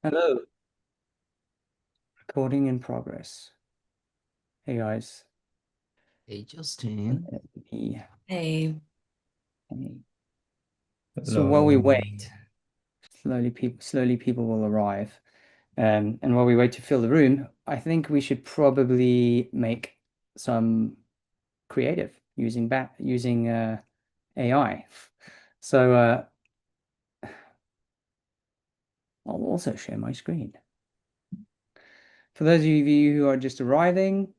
Hello, recording in progress. Hey guys. Hey, Justin. Yeah. Hey, Hey. So while we Hello. wait, slowly people will arrive. And while we wait to fill the room, I think we should probably make some creative using AI. So I'll also share my screen. For those of you who are just arriving,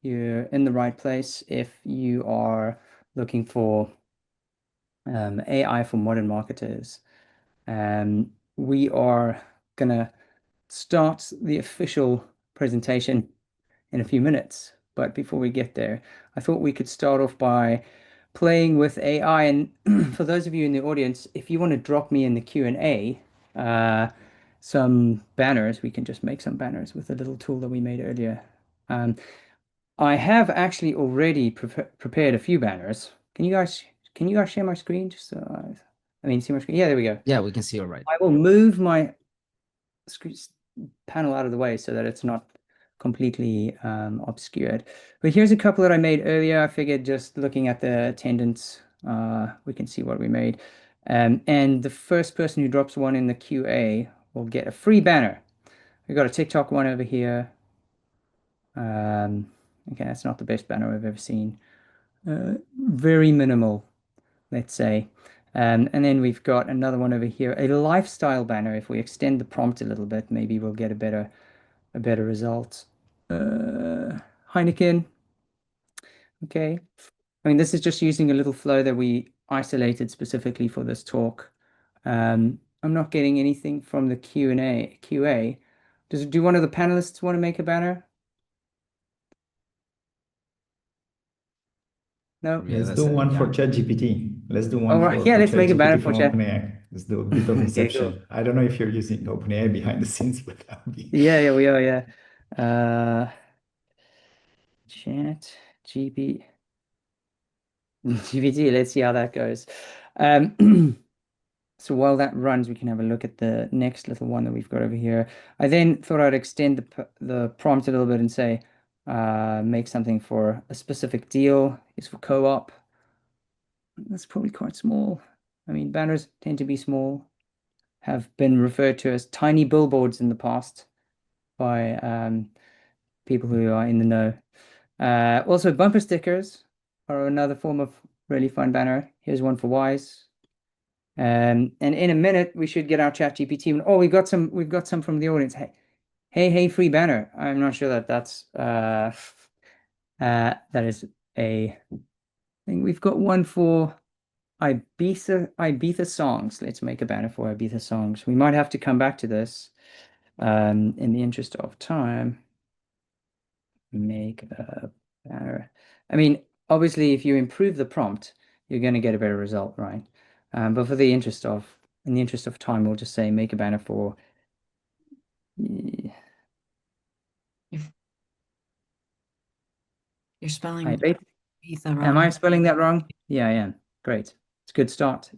you're in the right place if you are looking for AI for modern marketers. We are gonna start the official presentation in a few minutes. But before we get there, I thought we could start off by playing with AI. And for those of you in the audience, if you want to drop me in the Q&A some banners, we can just make some banners with the little tool that we made earlier. Um, I have actually already prepared a few banners. Can you guys share my screen? Just so I mean, see my screen? Yeah, there we go. Yeah, we can see all right. I will move my screen panel out of the way so that it's not completely obscured. But here's a couple that I made earlier. I figured just looking at the attendance, we can see what we made. And the first person who drops one in the QA will get a free banner. We got a TikTok one over here. Okay, that's not the best banner I've ever seen. Very minimal, let's say. And then we've got another one over here, a lifestyle banner. If we extend the prompt a little bit, maybe we'll get a better result. Heineken. Okay. I mean, this is just using a little flow that we isolated specifically for this talk. I'm not getting anything from the Q&A. QA. Do one of the panelists want to make a banner? No? Yeah, Let's that's do it. one for Yeah. ChatGPT. Let's do All one right. for, Yeah, for let's make a banner ChatGPT for from chat. OpenAI. Let's do a bit of Okay, cool. inception. I don't know if you're using OpenAI behind the scenes, but that would be Yeah, we are, yeah. Chat GPT, let's see how that goes. Um, so while that runs, we can have a look at the next little one that we've got over here. I then thought I'd extend the prompt a little bit and say, make something for a specific deal. Is for co-op. That's probably quite small. I mean, banners tend to be small, have been referred to as tiny billboards in the past by people who are in the know. Also, bumper stickers are another form of really fun banner. Here's one for Wise. And in a minute we should get our chat GPT. Oh, we've got some from the audience. Hey, free banner. I'm not sure that that's that is a thing. We've got one for Ibiza songs. Let's make a banner for Ibiza songs. We might have to come back to this in the interest of time. Make a banner. I mean, obviously, if you improve the prompt, you're going to get a better result, right? But in the interest of time, we'll just say make a banner for. you're, you're I spelling bet. Etha Am I wrong. spelling that wrong? Yeah, I am. Great. It's a good start.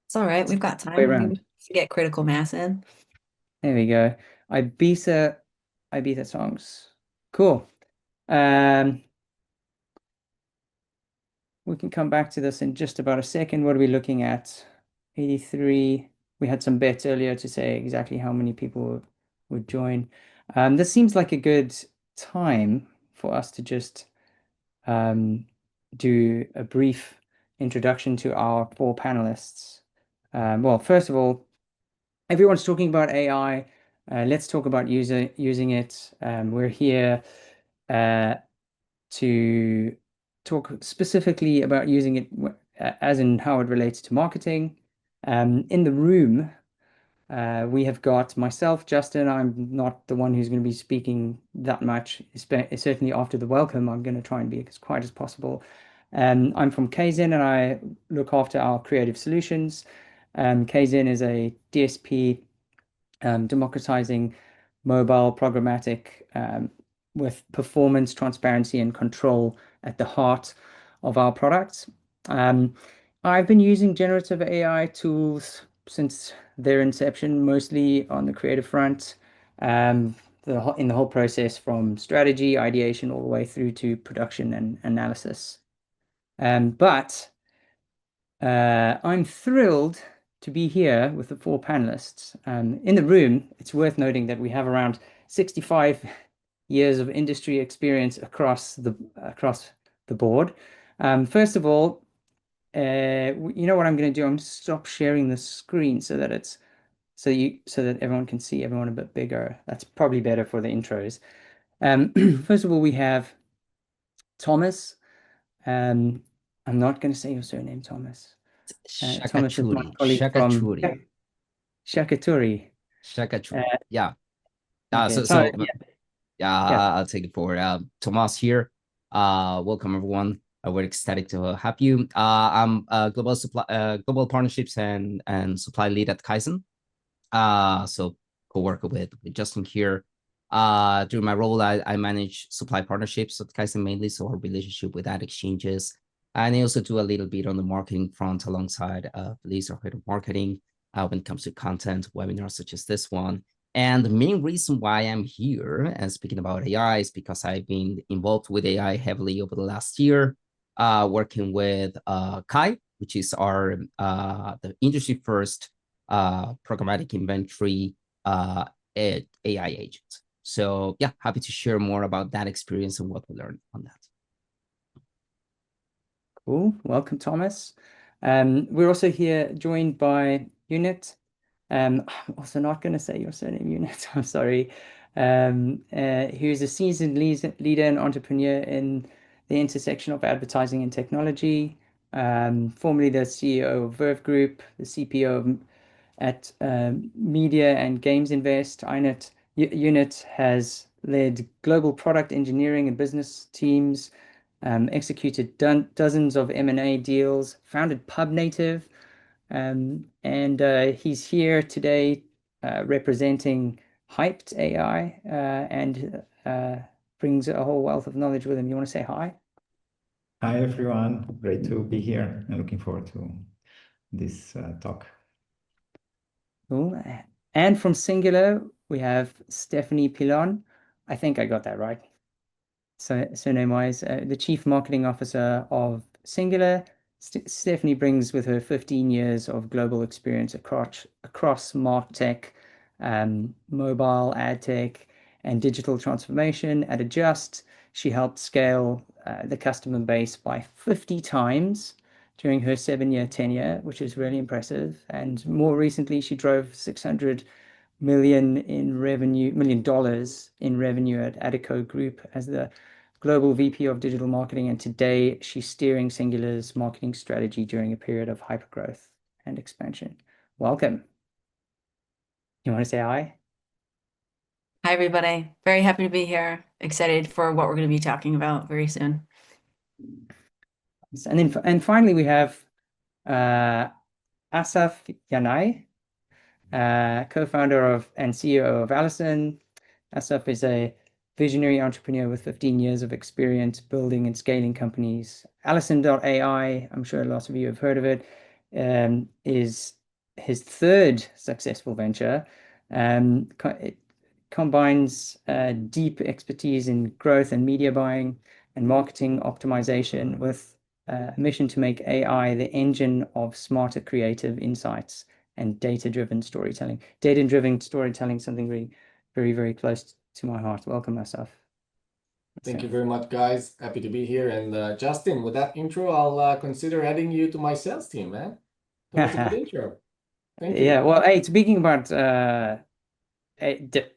It's all right. It's We've got the way time. We around. can get critical mass in. There we go. Ibiza, Ibiza songs. Cool. Um, we can come back to this in just about a second. What are we looking at? 83. We had some bets earlier to say exactly how many people would join. This seems like a good time for us to just um, do a brief introduction to our four panelists. Well, first of all, everyone's talking about AI. Let's talk about using it. We're here to talk specifically about using it as in how it relates to marketing. In the room, we have got myself, Justin. I'm not the one who's going to be speaking that much, certainly after the welcome. I'm going to try and be as quiet as possible. I'm from Kayzen and I look after our creative solutions. Kayzen is a DSP democratizing mobile programmatic with performance, transparency, and control at the heart of our products. Um, I've been using generative AI tools since their inception, mostly on the creative front. In the whole process from strategy, ideation, all the way through to production and analysis. But I'm thrilled to be here with the four panelists. In the room, it's worth noting that we have around 65 years of industry experience across the board. First of all, you know what I'm going to do? I'm going to stop sharing the screen so that everyone can see everyone a bit bigger. That's probably better for the intros. First of all, we have Thomas. I'm not going to say your surname, Thomas. Thomas is my Shakachuri. colleague from Shakachuri. Yacachury. Shakachuri. Yeah. Okay, Yeah, I'll take it forward. Tomas here. Welcome everyone. We're ecstatic to have you. I'm global partnerships and supply lead at Kayzen. So co-worker with Justin here. During my role, I manage supply partnerships at Kaizen mainly, so our relationship with ad exchanges. And I also do a little bit on the marketing front alongside Lisa, our head of marketing, when it comes to content, webinars such as this one. And the main reason why I'm here and speaking about AI is because I've been involved with AI heavily over the last year, working with Kai, which is our the industry first programmatic inventory AI agent. So yeah, happy to share more about that experience and what we learned on that. Cool. Welcome, Thomas. We're also here joined by Ionut. I'm also not going to say your surname, Ionut. I'm sorry. Who's a seasoned leader and entrepreneur in the intersection of advertising and technology. Formerly the CEO of Verve Group, the CPO at Media and Games Invest. Ionut has led global product engineering and business teams, executed dozens of M&A deals, founded PubNative, and he's here today representing Hyped AI and brings a whole wealth of knowledge with him. You want to say hi? Hi, everyone. Great to be here and looking forward to this talk. Cool. And from Singular, we have Stephanie Pilon. I think I got that right. So surname-wise, the Chief Marketing Officer of Singular. Stephanie brings with her 15 years of global experience across MarTech, mobile ad tech, and digital transformation. At Adjust, she helped scale the customer base by 50 times during her 7-year tenure, which is really impressive. And more recently, she drove $600 million in revenue at Adico Group as the Global VP of Digital Marketing, and today she's steering Singular's marketing strategy during a period of hypergrowth and expansion. Welcome. You want to say hi? Hi, everybody. Very happy to be here. Excited for what we're going to be talking about very soon. And finally, we have Asaf Yanai, co-founder of and CEO of Alison. Asaf is a visionary entrepreneur with 15 years of experience building and scaling companies. Alison.ai, I'm sure lots of you have heard of it, is his third successful venture. It combines deep expertise in growth and media buying and marketing optimization with a mission to make AI the engine of smarter creative insights and data-driven storytelling. Data-driven storytelling is something really very, very close to my heart. Welcome, Asaf. Thank you very much, guys. Happy to be here. And Justin, with that intro, I'll consider adding you to my sales team, man. That was a good intro. Thank you. Yeah, well, hey, speaking about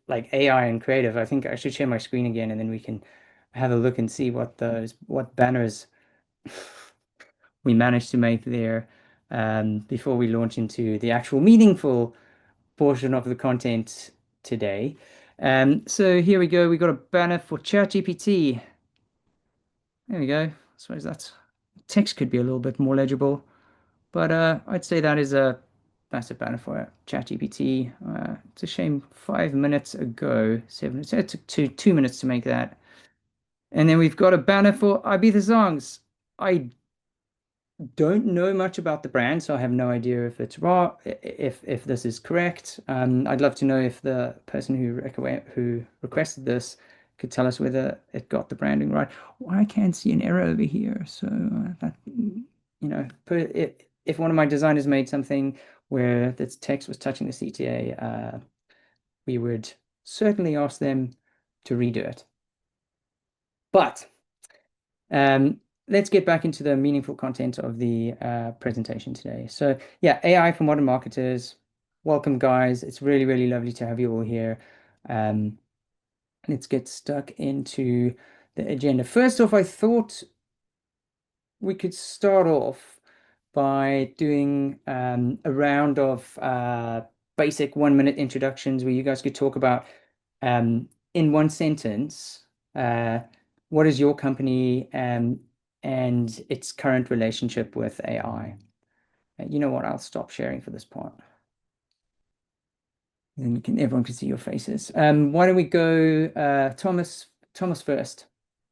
like AI and creative, I think I should share my screen again, and then we can have a look and see what banners we managed to make there before we launch into the actual meaningful portion of the content today. So here we go. We got a banner for ChatGPT. There we go. I suppose that's text could be a little bit more legible, but I'd say that's a banner for ChatGPT. It's a shame 5 minutes ago, it took 2 minutes to make that. And then we've got a banner for Ibiza songs. I don't know much about the brand, so I have no idea if it's raw, if this is correct. I'd love to know if the person who requested this could tell us whether it got the branding right. Well, I can't see an error over here, so that, if one of my designers made something where the text was touching the CTA, we would certainly ask them to redo it. But let's get back into the meaningful content of the presentation today. So yeah, AI for modern marketers. Welcome, guys. It's really, really lovely to have you all here. Let's get stuck into the agenda. First off, I thought we could start off by doing a round of basic 1-minute introductions where you guys could talk about, in one sentence, what is your company and its current relationship with AI? You know what? I'll stop sharing for this part. Then everyone can see your faces. Why don't we go, Thomas first?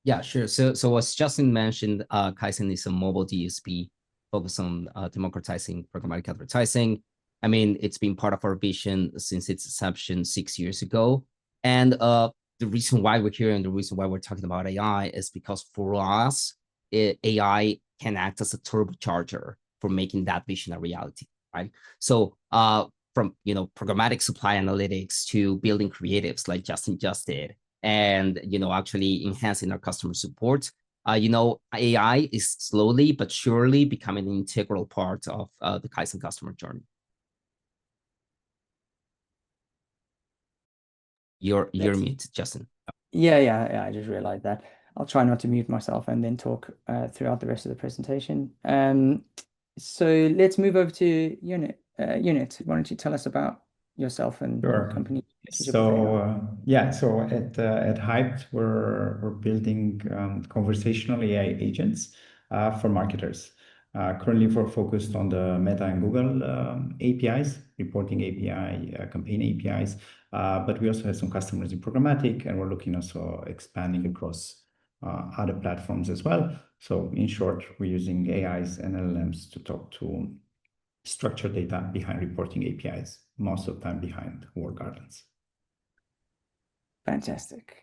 Yeah, sure. So as Justin mentioned, Kayzen is a mobile DSP focused on democratizing programmatic advertising. I mean, it's been part of our vision since its inception 6 years ago. And the reason why we're here and the reason why we're talking about AI is because for us, AI can act as a turbocharger for making that vision a reality, right? So from programmatic supply analytics to building creatives like Justin just did, and actually enhancing our customer support. AI is slowly but surely becoming an integral part of the Kaizen customer journey. You're mute, Justin. Yeah, I just realized that. I'll try not to mute myself and then talk throughout the rest of the presentation. So let's move over to Ionut. Ionut, why don't you tell us about yourself and your company? So at Hyped, we're building conversational AI agents for marketers. Currently, we're focused on the Meta and Google APIs, reporting API, campaign APIs, but we also have some customers in programmatic, and we're looking also expanding across other platforms as well. So in short, we're using AIs and LLMs to talk to structured data behind reporting APIs, most of the time behind walled gardens. Fantastic.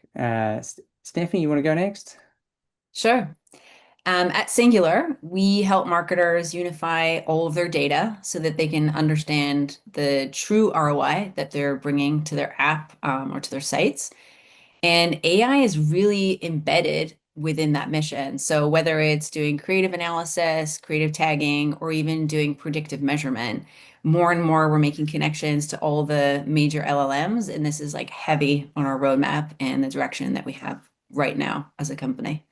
Stephanie, you want to go next? Sure. At Singular, we help marketers unify all of their data so that they can understand the true ROI that they're bringing to their app or to their sites. And AI is really embedded within that mission. So whether it's doing creative analysis, creative tagging, or even doing predictive measurement, more and more we're making connections to all the major LLMs. And this is like heavy on our roadmap and the direction that we have right now as a company.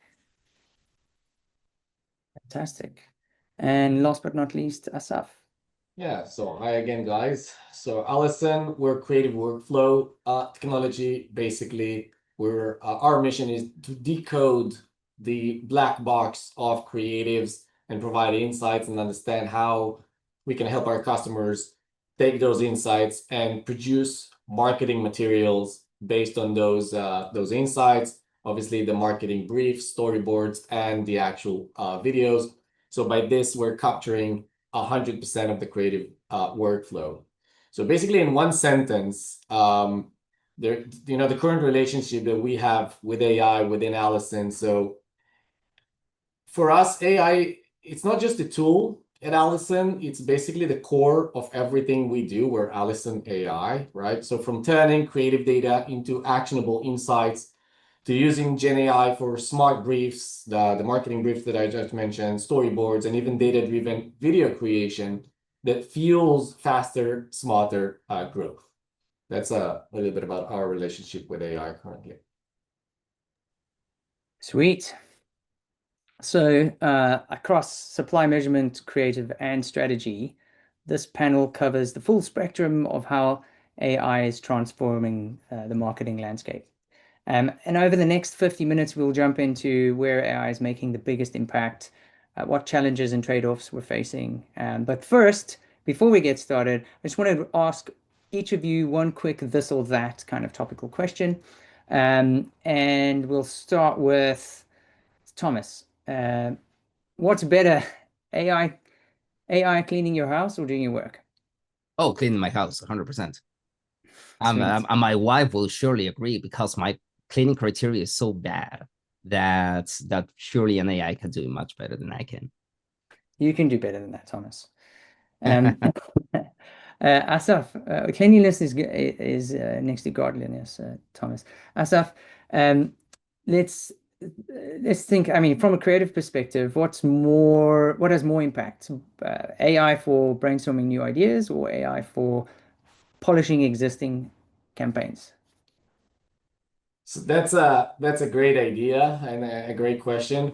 Fantastic. And last but not least, Asaf. Yeah, so hi again, guys. So Alison, we're creative workflow technology. Basically, our mission is to decode the black box of creatives and provide insights and understand how we can help our customers take those insights and produce marketing materials based on those insights. Obviously, the marketing briefs, storyboards, and the actual videos. So by this, we're capturing 100% of the creative workflow. So basically, in one sentence, the current relationship that we have with AI within Alison. So for us, AI, it's not just a tool at Alison. It's basically the core of everything we do. We're Alison.ai, right? So from turning creative data into actionable insights, to using Gen AI for smart briefs, the marketing briefs that I just mentioned, storyboards, and even data-driven video creation that fuels faster, smarter growth. That's a little bit about our relationship with AI currently. Sweet. So across supply measurement, creative, and strategy, this panel covers the full spectrum of how AI is transforming the marketing landscape. And over the next 50 minutes, we'll jump into where AI is making the biggest impact, what challenges and trade-offs we're facing. But first, before we get started, I just wanted to ask each of you one quick this or that kind of topical question. And we'll start with Thomas. What's better, AI cleaning your house or doing your work? Oh, cleaning my house, 100%. Sweet. And my wife will surely agree because my cleaning criteria is so bad that surely an AI can do it much better than I can. You can do better than that, Thomas. Asaf, cleanliness is next to godliness, Thomas. Asaf, um, let's let's think. I mean, from a creative perspective, what has more impact? AI for brainstorming new ideas or AI for polishing existing campaigns? So that's a great idea and a great question.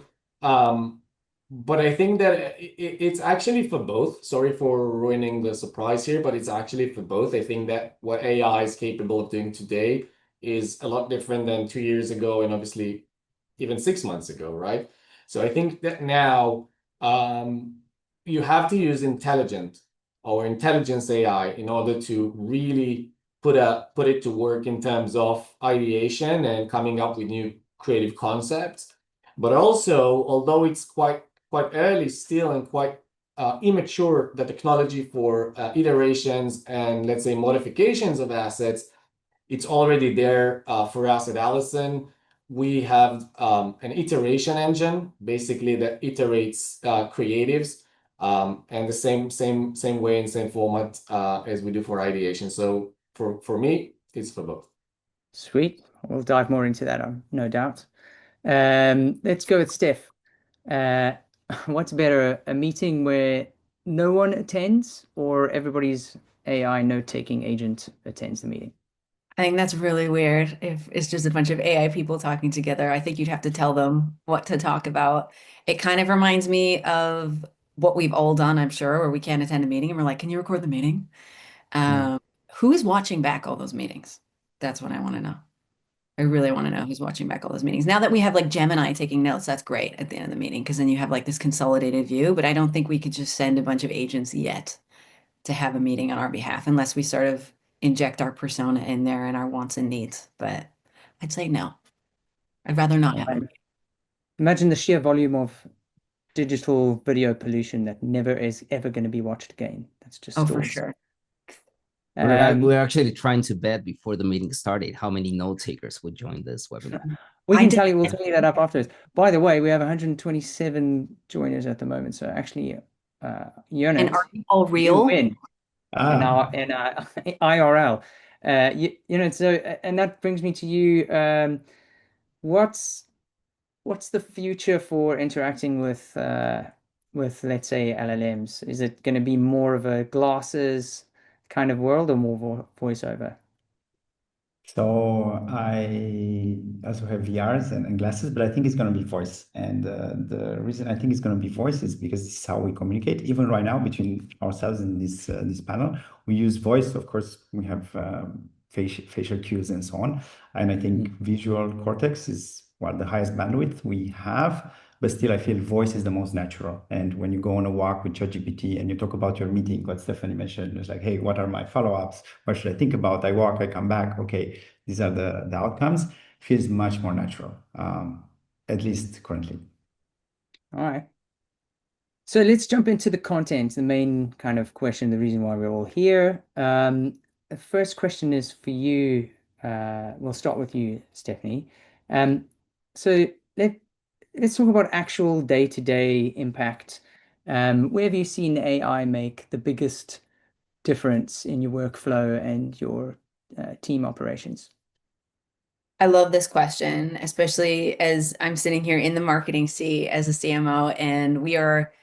But I think that it's actually for both. Sorry for ruining the surprise here, but it's actually for both. I think that what AI is capable of doing today is a lot different than 2 years ago, and obviously even 6 months ago, right? So I think that now you have to use intelligence AI in order to really put it to work in terms of ideation and coming up with new creative concepts. But also, although it's quite early still and quite immature, the technology for iterations and, let's say, modifications of assets, it's already there for us at Allison. We have an iteration engine, basically, that iterates creatives, and the same way and same format as we do for ideation. So for me, it's for both. Sweet. We'll dive more into that, no doubt. Let's go with Steph. Uh, what's better, a meeting where no one attends or everybody's AI note-taking agent attends the meeting? I think that's really weird if it's just a bunch of AI people talking together. I think you'd have to tell them what to talk about. It kind of reminds me of what we've all done, I'm sure, where we can't attend a meeting and we're like, can you record the meeting? Who's watching back all those meetings? That's what I want to know. I really want to know who's watching back all those meetings. Now that we have like Gemini taking notes, that's great at the end of the meeting because then you have like this consolidated view. But I don't think we could just send a bunch of agents yet to have a meeting on our behalf unless we sort of inject our persona in there and our wants and needs. But I'd say no. I'd rather not have them. Imagine the sheer volume of digital video pollution that never is ever going to be watched again. That's just Oh, for stored. sure. We're actually trying to bet before the meeting started how many note takers would join this webinar. We'll I tell did- you that up afterwards. By the way, we have 127 joiners at the moment. So actually, And Ionut, are you all you real? win in Ah, our IRL. So and that brings me to you. What's the future for interacting with let's say LLMs? Is it going to be more of a glasses kind of world or more voiceover? so I also have VRs and glasses, but I think it's going to be voice. And the reason I think it's going to be voice is because this is how we communicate. Even right now between ourselves in this panel, we use voice. Of course, we have facial cues and so on. And I think visual cortex is the highest bandwidth we have. But still, I feel voice is the most natural. And when you go on a walk with ChatGPT and you talk about your meeting, what Stephanie mentioned, it's like, hey, what are my follow-ups? What should I think about? I walk, I come back. Okay, these are the outcomes. Feels much more natural, at least currently. All right. So let's jump into the content, the main kind of question, the reason why we're all here. The first question is for you. We'll start with you, Stephanie. So let's talk about actual day-to-day impact. Where have you seen AI make the biggest difference in your workflow and your team operations? I love this question, especially as I'm sitting here in the marketing seat as a CMO, and we are,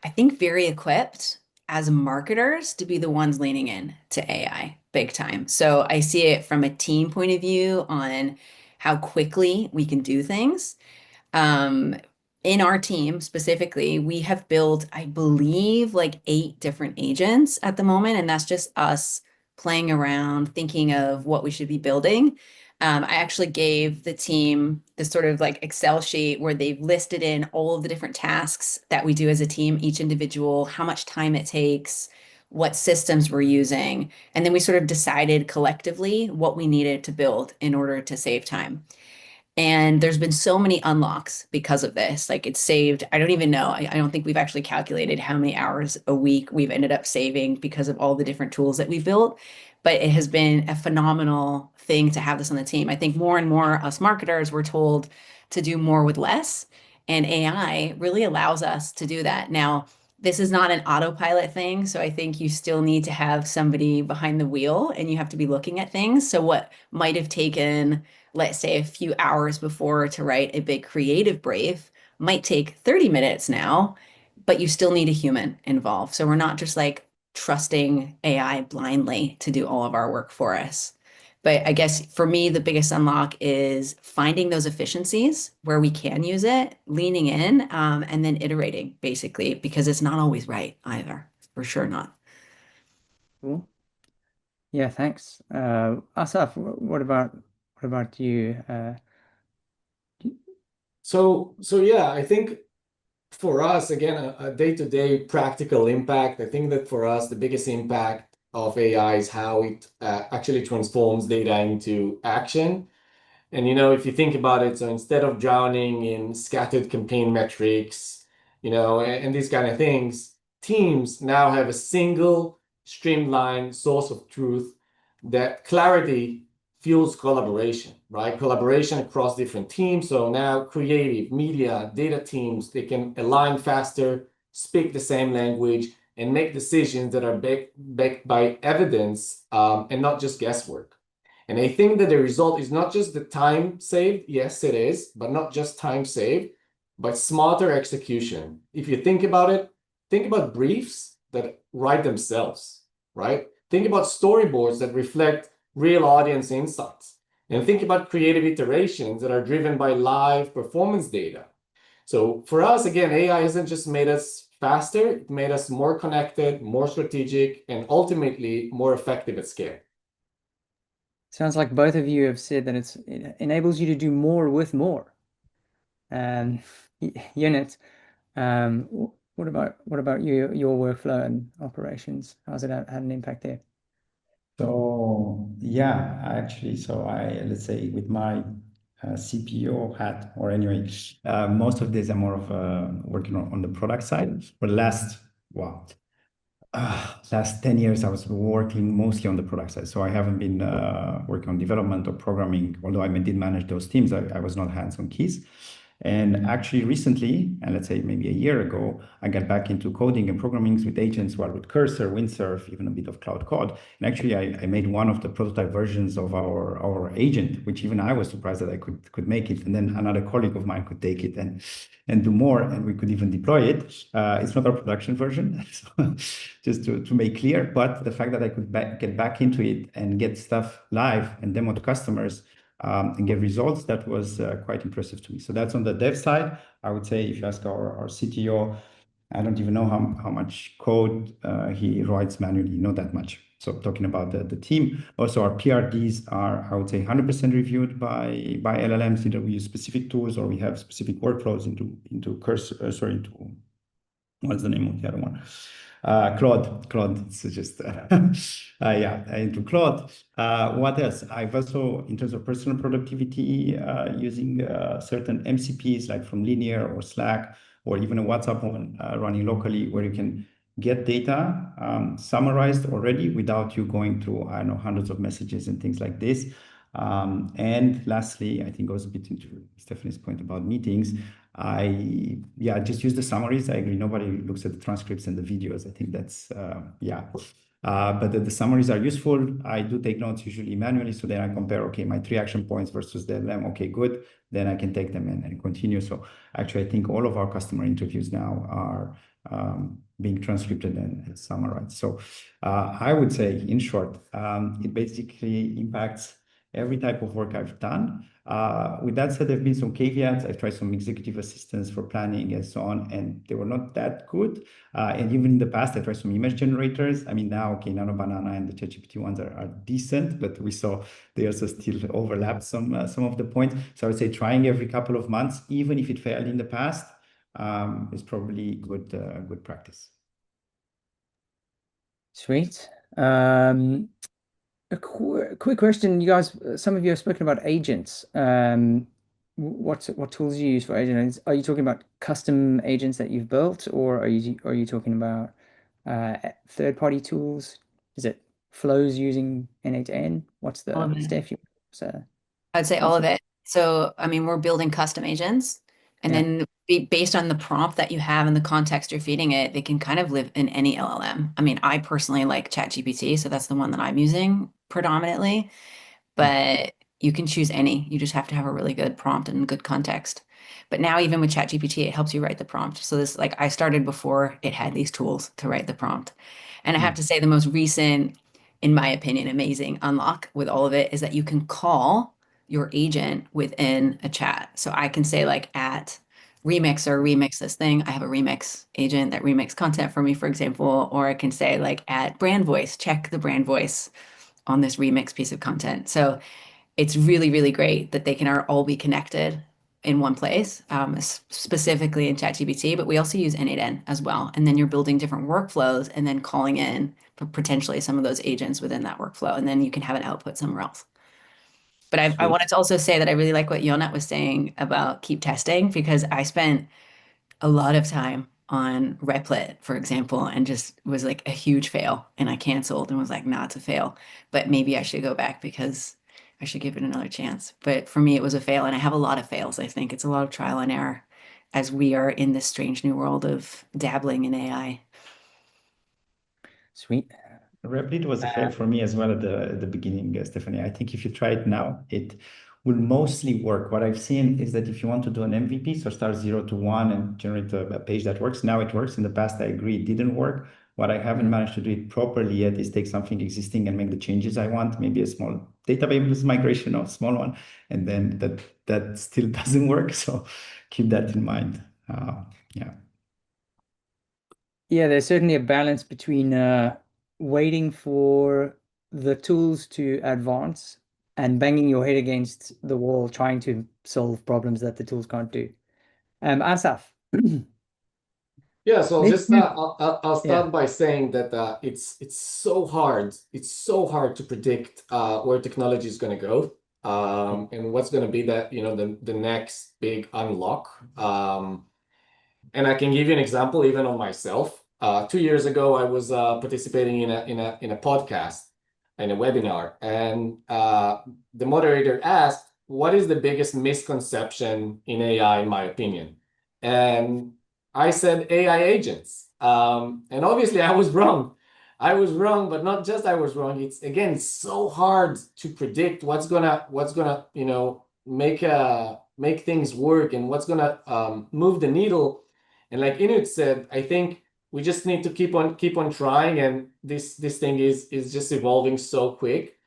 I think, very equipped as marketers to be the ones leaning in to AI big time. So I see it from a team point of view on how quickly we can do things. In our team specifically, we have built, I believe, like 8 different agents at the moment, and that's just us playing around, thinking of what we should be building. I actually gave the team this sort of like Excel sheet where they've listed in all of the different tasks that we do as a team, each individual, how much time it takes, what systems we're using, and then we sort of decided collectively what we needed to build in order to save time. And there's been so many unlocks because of this. Like it's saved, I don't even know. I don't think we've actually calculated how many hours a week we've ended up saving because of all the different tools that we built. But it has been a phenomenal thing to have this on the team. I think more and more us marketers were told to do more with less. And AI really allows us to do that. Now, this is not an autopilot thing. So I think you still need to have somebody behind the wheel and you have to be looking at things. So what might have taken, let's say, a few hours before to write a big creative brief might take 30 minutes now, but you still need a human involved. So we're not just like trusting AI blindly to do all of our work for us. But I guess for me, the biggest unlock is finding those efficiencies where we can use it, leaning in, and then iterating basically, because it's not always right either. For sure not. Cool. Yeah, thanks. Asaf, what about you? So yeah, I think for us, again, a day-to-day practical impact, I think that for us, the biggest impact of AI is how it actually transforms data into action. And if you think about it, so instead of drowning in scattered campaign metrics, and these kind of things, teams now have a single streamlined source of truth. That clarity fuels collaboration, right? Collaboration across different teams. So now creative, media, data teams, they can align faster, speak the same language, and make decisions that are backed by evidence, and not just guesswork. And I think that the result is not just the time saved. Yes, it is, but not just time saved, but smarter execution. If you think about it, think about briefs that write themselves, right? Think about storyboards that reflect real audience insights. And think about creative iterations that are driven by live performance data. So for us, again, AI hasn't just made us faster, it made us more connected, more strategic, and ultimately more effective at scale. Sounds like both of you have said that it enables you to do more with more. Ionut, what about your workflow and operations? How's it had an impact there? So yeah, actually, let's say with my CPO hat, or anyway, most of this I'm more of working on the product side. But last 10 years, I was working mostly on the product side. So I haven't been working on development or programming, although I did manage those teams. I was not hands-on keys. And actually recently, and let's say maybe a year ago, I got back into coding and programming with agents, well, with Cursor, Windsurf, even a bit of Cloud Code. And actually, I made one of the prototype versions of our agent, which even I was surprised that I could make it. And then another colleague of mine could take it and do more, and we could even deploy it. It's not our production version, so just to make clear, but the fact that I could get back into it and get stuff live and demo to customers, and get results, that was quite impressive to me. So that's on the dev side. I would say if you ask our CTO, I don't even know how much code he writes manually, not that much. So talking about the team, also our PRDs are, I would say, 100% reviewed by LLMs. Either we use specific tools or we have specific workflows into Cursor, into, what's the name of the other one? Claude. It's just into Claude. What else? I've also, in terms of personal productivity, using certain MCPs like from Linear or Slack or even a WhatsApp one running locally, where you can get data summarized already without you going through, I don't know, hundreds of messages and things like this. And lastly, I think goes a bit into Stephanie's point about meetings. I just use the summaries. I agree. Nobody looks at the transcripts and the videos. I think that's but the summaries are useful. I do take notes usually manually, so then I compare, okay, my 3 action points versus the LM. Okay, good. Then I can take them and continue. So actually, I think all of our customer interviews now are being transcribed and summarized. So I would say, in short, it basically impacts every type of work I've done. With that said, there have been some caveats. I've tried some executive assistants for planning and so on, and they were not that good. And even in the past, I tried some image generators. I mean, now, okay, Nano Banana and the ChatGPT ones are decent, but we saw they also still overlap some of the points. So I would say trying every couple of months, even if it failed in the past, is probably good practice. Sweet. A quick question, you guys. Some of you have spoken about agents. what tools you use for agents? Are you talking about custom agents that you've built, or are you talking about third-party tools? Is it flows using N8N? What's All the of it. Steph? So I'd say all of answer. it. So, I mean, we're building custom agents, and Yeah. then based on the prompt that you have and the context you're feeding it, they can kind of live in any LLM. I mean, I personally like ChatGPT, so that's the one that I'm using predominantly, but you can choose any. You just have to have a really good prompt and good context. But now, even with ChatGPT, it helps you write the prompt. So this, like, I started before it had these tools to write the prompt. And I have to say, the most recent, in my opinion, amazing unlock with all of it is that you can call your agent within a chat. So I can say, like, at remix or remix this thing. I have a remix agent that remix content for me, for example, or I can say, like, at brand voice, check the brand voice on this remix piece of content. So it's really, really great that they can all be connected in one place, specifically in ChatGPT, but we also use N8N as well. And then you're building different workflows and then calling in potentially some of those agents within that workflow. And then you can have an output somewhere else. But I wanted to also say that I really like what Ionut was saying about keep testing, because I spent a lot of time on Replit, for example, and just was like a huge fail. And I canceled and was like, nah, it's a fail. But maybe I should go back because I should give it another chance. But for me, it was a fail. And I have a lot of fails. I think it's a lot of trial and error as we are in this strange new world of dabbling in AI. Sweet. Replit was a fail for me as well at the beginning, Stephanie. I think if you try it now, it will mostly work. What I've seen is that if you want to do an MVP, so start 0 to 1 and generate a page that works, now it works. In the past, I agree, it didn't work. What I haven't managed to do it properly yet is take something existing and make the changes I want, maybe a small database migration or a small one, and then that still doesn't work. So keep that in mind. Yeah. Yeah, there's certainly a balance between waiting for the tools to advance and banging your head against the wall trying to solve problems that the tools can't do. Asaf, Yeah, so let's just do, I'll yeah. start by saying that it's so hard. It's so hard to predict where technology is going to go, and what's going to be the next big unlock. And I can give you an example even on myself. 2 years ago, I was participating in a podcast, in a webinar, and the moderator asked, "What is the biggest misconception in AI, in my opinion?" And I said AI agents. And obviously, I was wrong. I was wrong, but not just I was wrong. It's again so hard to predict what's gonna make things work and what's gonna move the needle. And like Ionut said, I think we just need to keep on trying, and this thing is just evolving so quick.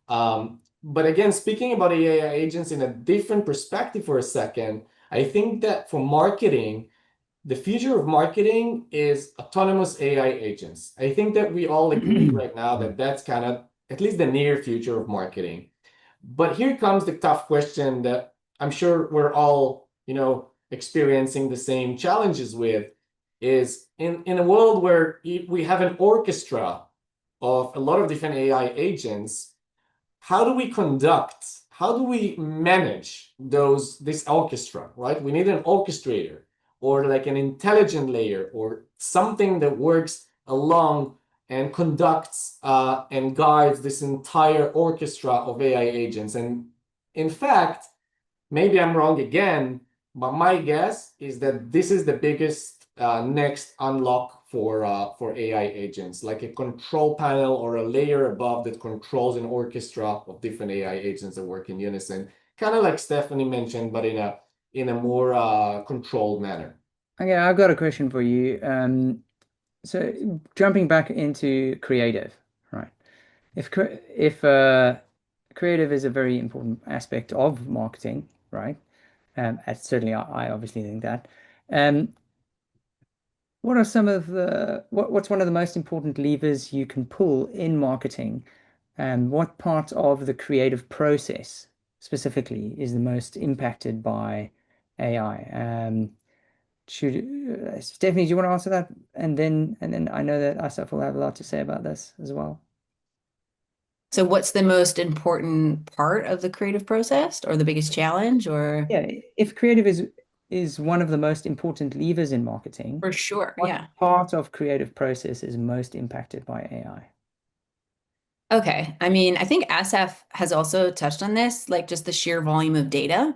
But again, speaking about AI agents in a different perspective for a second, I think that for marketing, the future of marketing is autonomous AI agents. I think that we all agree right now that that's kind of at least the near future of marketing. But here comes the tough question that I'm sure we're all, experiencing the same challenges with, is in a world where we have an orchestra of a lot of different AI agents, how do we manage this orchestra, right? We need an orchestrator or like an intelligent layer or something that works along and conducts and guides this entire orchestra of AI agents. And in fact, maybe I'm wrong again, but my guess is that this is the biggest next unlock for AI agents, like a control panel or a layer above that controls an orchestra of different AI agents that work in unison, kind of like Stephanie mentioned, but in a more controlled manner. Okay, I've got a question for you. So jumping back into creative, right? If creative is a very important aspect of marketing, right? Certainly I obviously think that. Um, what are some of what's one of the most important levers you can pull in marketing? And what part of the creative process specifically is the most impacted by AI? Stephanie, do you want to answer that? And then I know that Asaf will have a lot to say about this as well. So what's the most important part of the creative process or the biggest challenge or? Yeah, if creative is one of the most important levers in marketing, For sure, what yeah. part of creative process is most impacted by AI? Okay. I mean, I think Asaf has also touched on this, like just the sheer volume of data.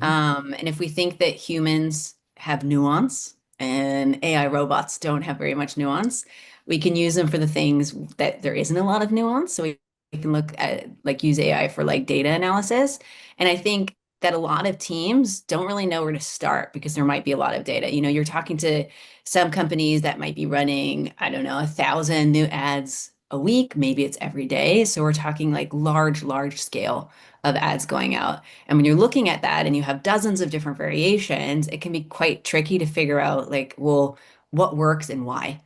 And if we think that humans have nuance and AI robots don't have very much nuance, we can use them for the things that there isn't a lot of nuance. So we can look at like use AI for like data analysis. And I think that a lot of teams don't really know where to start because there might be a lot of data. You know, you're talking to some companies that might be running, I don't know, 1,000 new ads a week. Maybe it's every day. So we're talking like large scale of ads going out. And when you're looking at that and you have dozens of different variations, it can be quite tricky to figure out like, well, what works and why.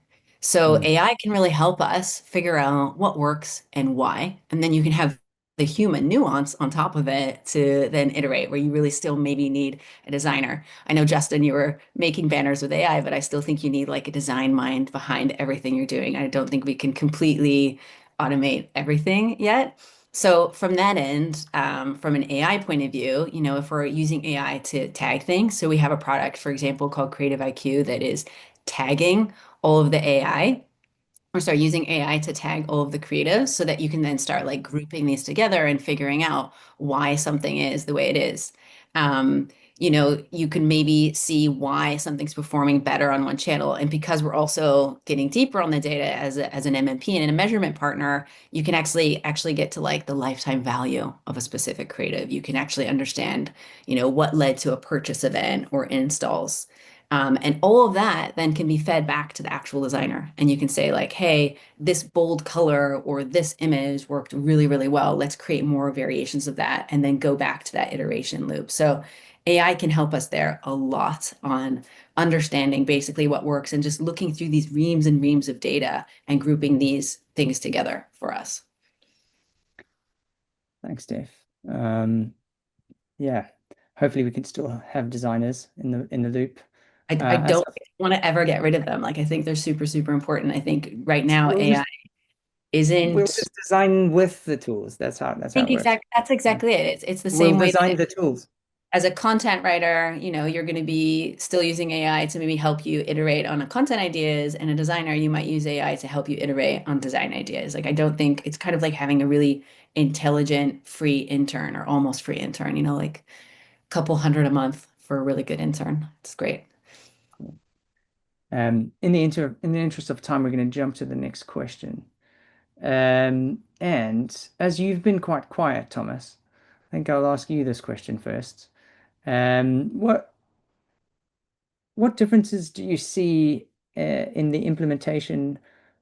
So AI can really help us figure out what works and why. And then you can have the human nuance on top of it to then iterate where you really still maybe need a designer. I know, Justin, you were making banners with AI, but I still think you need like a design mind behind everything you're doing. I don't think we can completely automate everything yet. So from that end, from an AI point of view, you know, if we're using AI to tag things, so we have a product, for example, called Creative IQ that is tagging all of the AI or start using AI to tag all of the creatives so that you can then start like grouping these together and figuring out why something is the way it is. Um, you know, you can maybe see why something's performing better on one channel. And because we're also getting deeper on the data as an MMP and a measurement partner, you can actually get to like the lifetime value of a specific creative. You can actually understand, you know, what led to a purchase event or installs. And all of that then can be fed back to the actual designer. And you can say, like, hey, this bold color or this image worked really well. Let's create more variations of that and then go back to that iteration loop. So AI can help us there a lot on understanding basically what works and just looking through these reams and reams of data and grouping these things together for us. Thanks, Dave. Yeah, hopefully we can still have designers in the loop. I don't want to ever get rid of them. Like, I think they're super important. I think right now AI we'll isn't. just design with the tools. That's how it works. That's exactly it. It's the We'll same way design that the tools. as a content writer, you know, you're going to be still using AI to maybe help you iterate on a content ideas, and a designer, you might use AI to help you iterate on design ideas. Like, I don't think it's kind of like having a really intelligent free intern or almost free intern, you know, like a couple hundred a month for a really good intern. It's great. In the interest of time, we're going to jump to the next question. And as you've been quite quiet, Thomas, I think I'll ask you this question first. What differences do you see in the implementation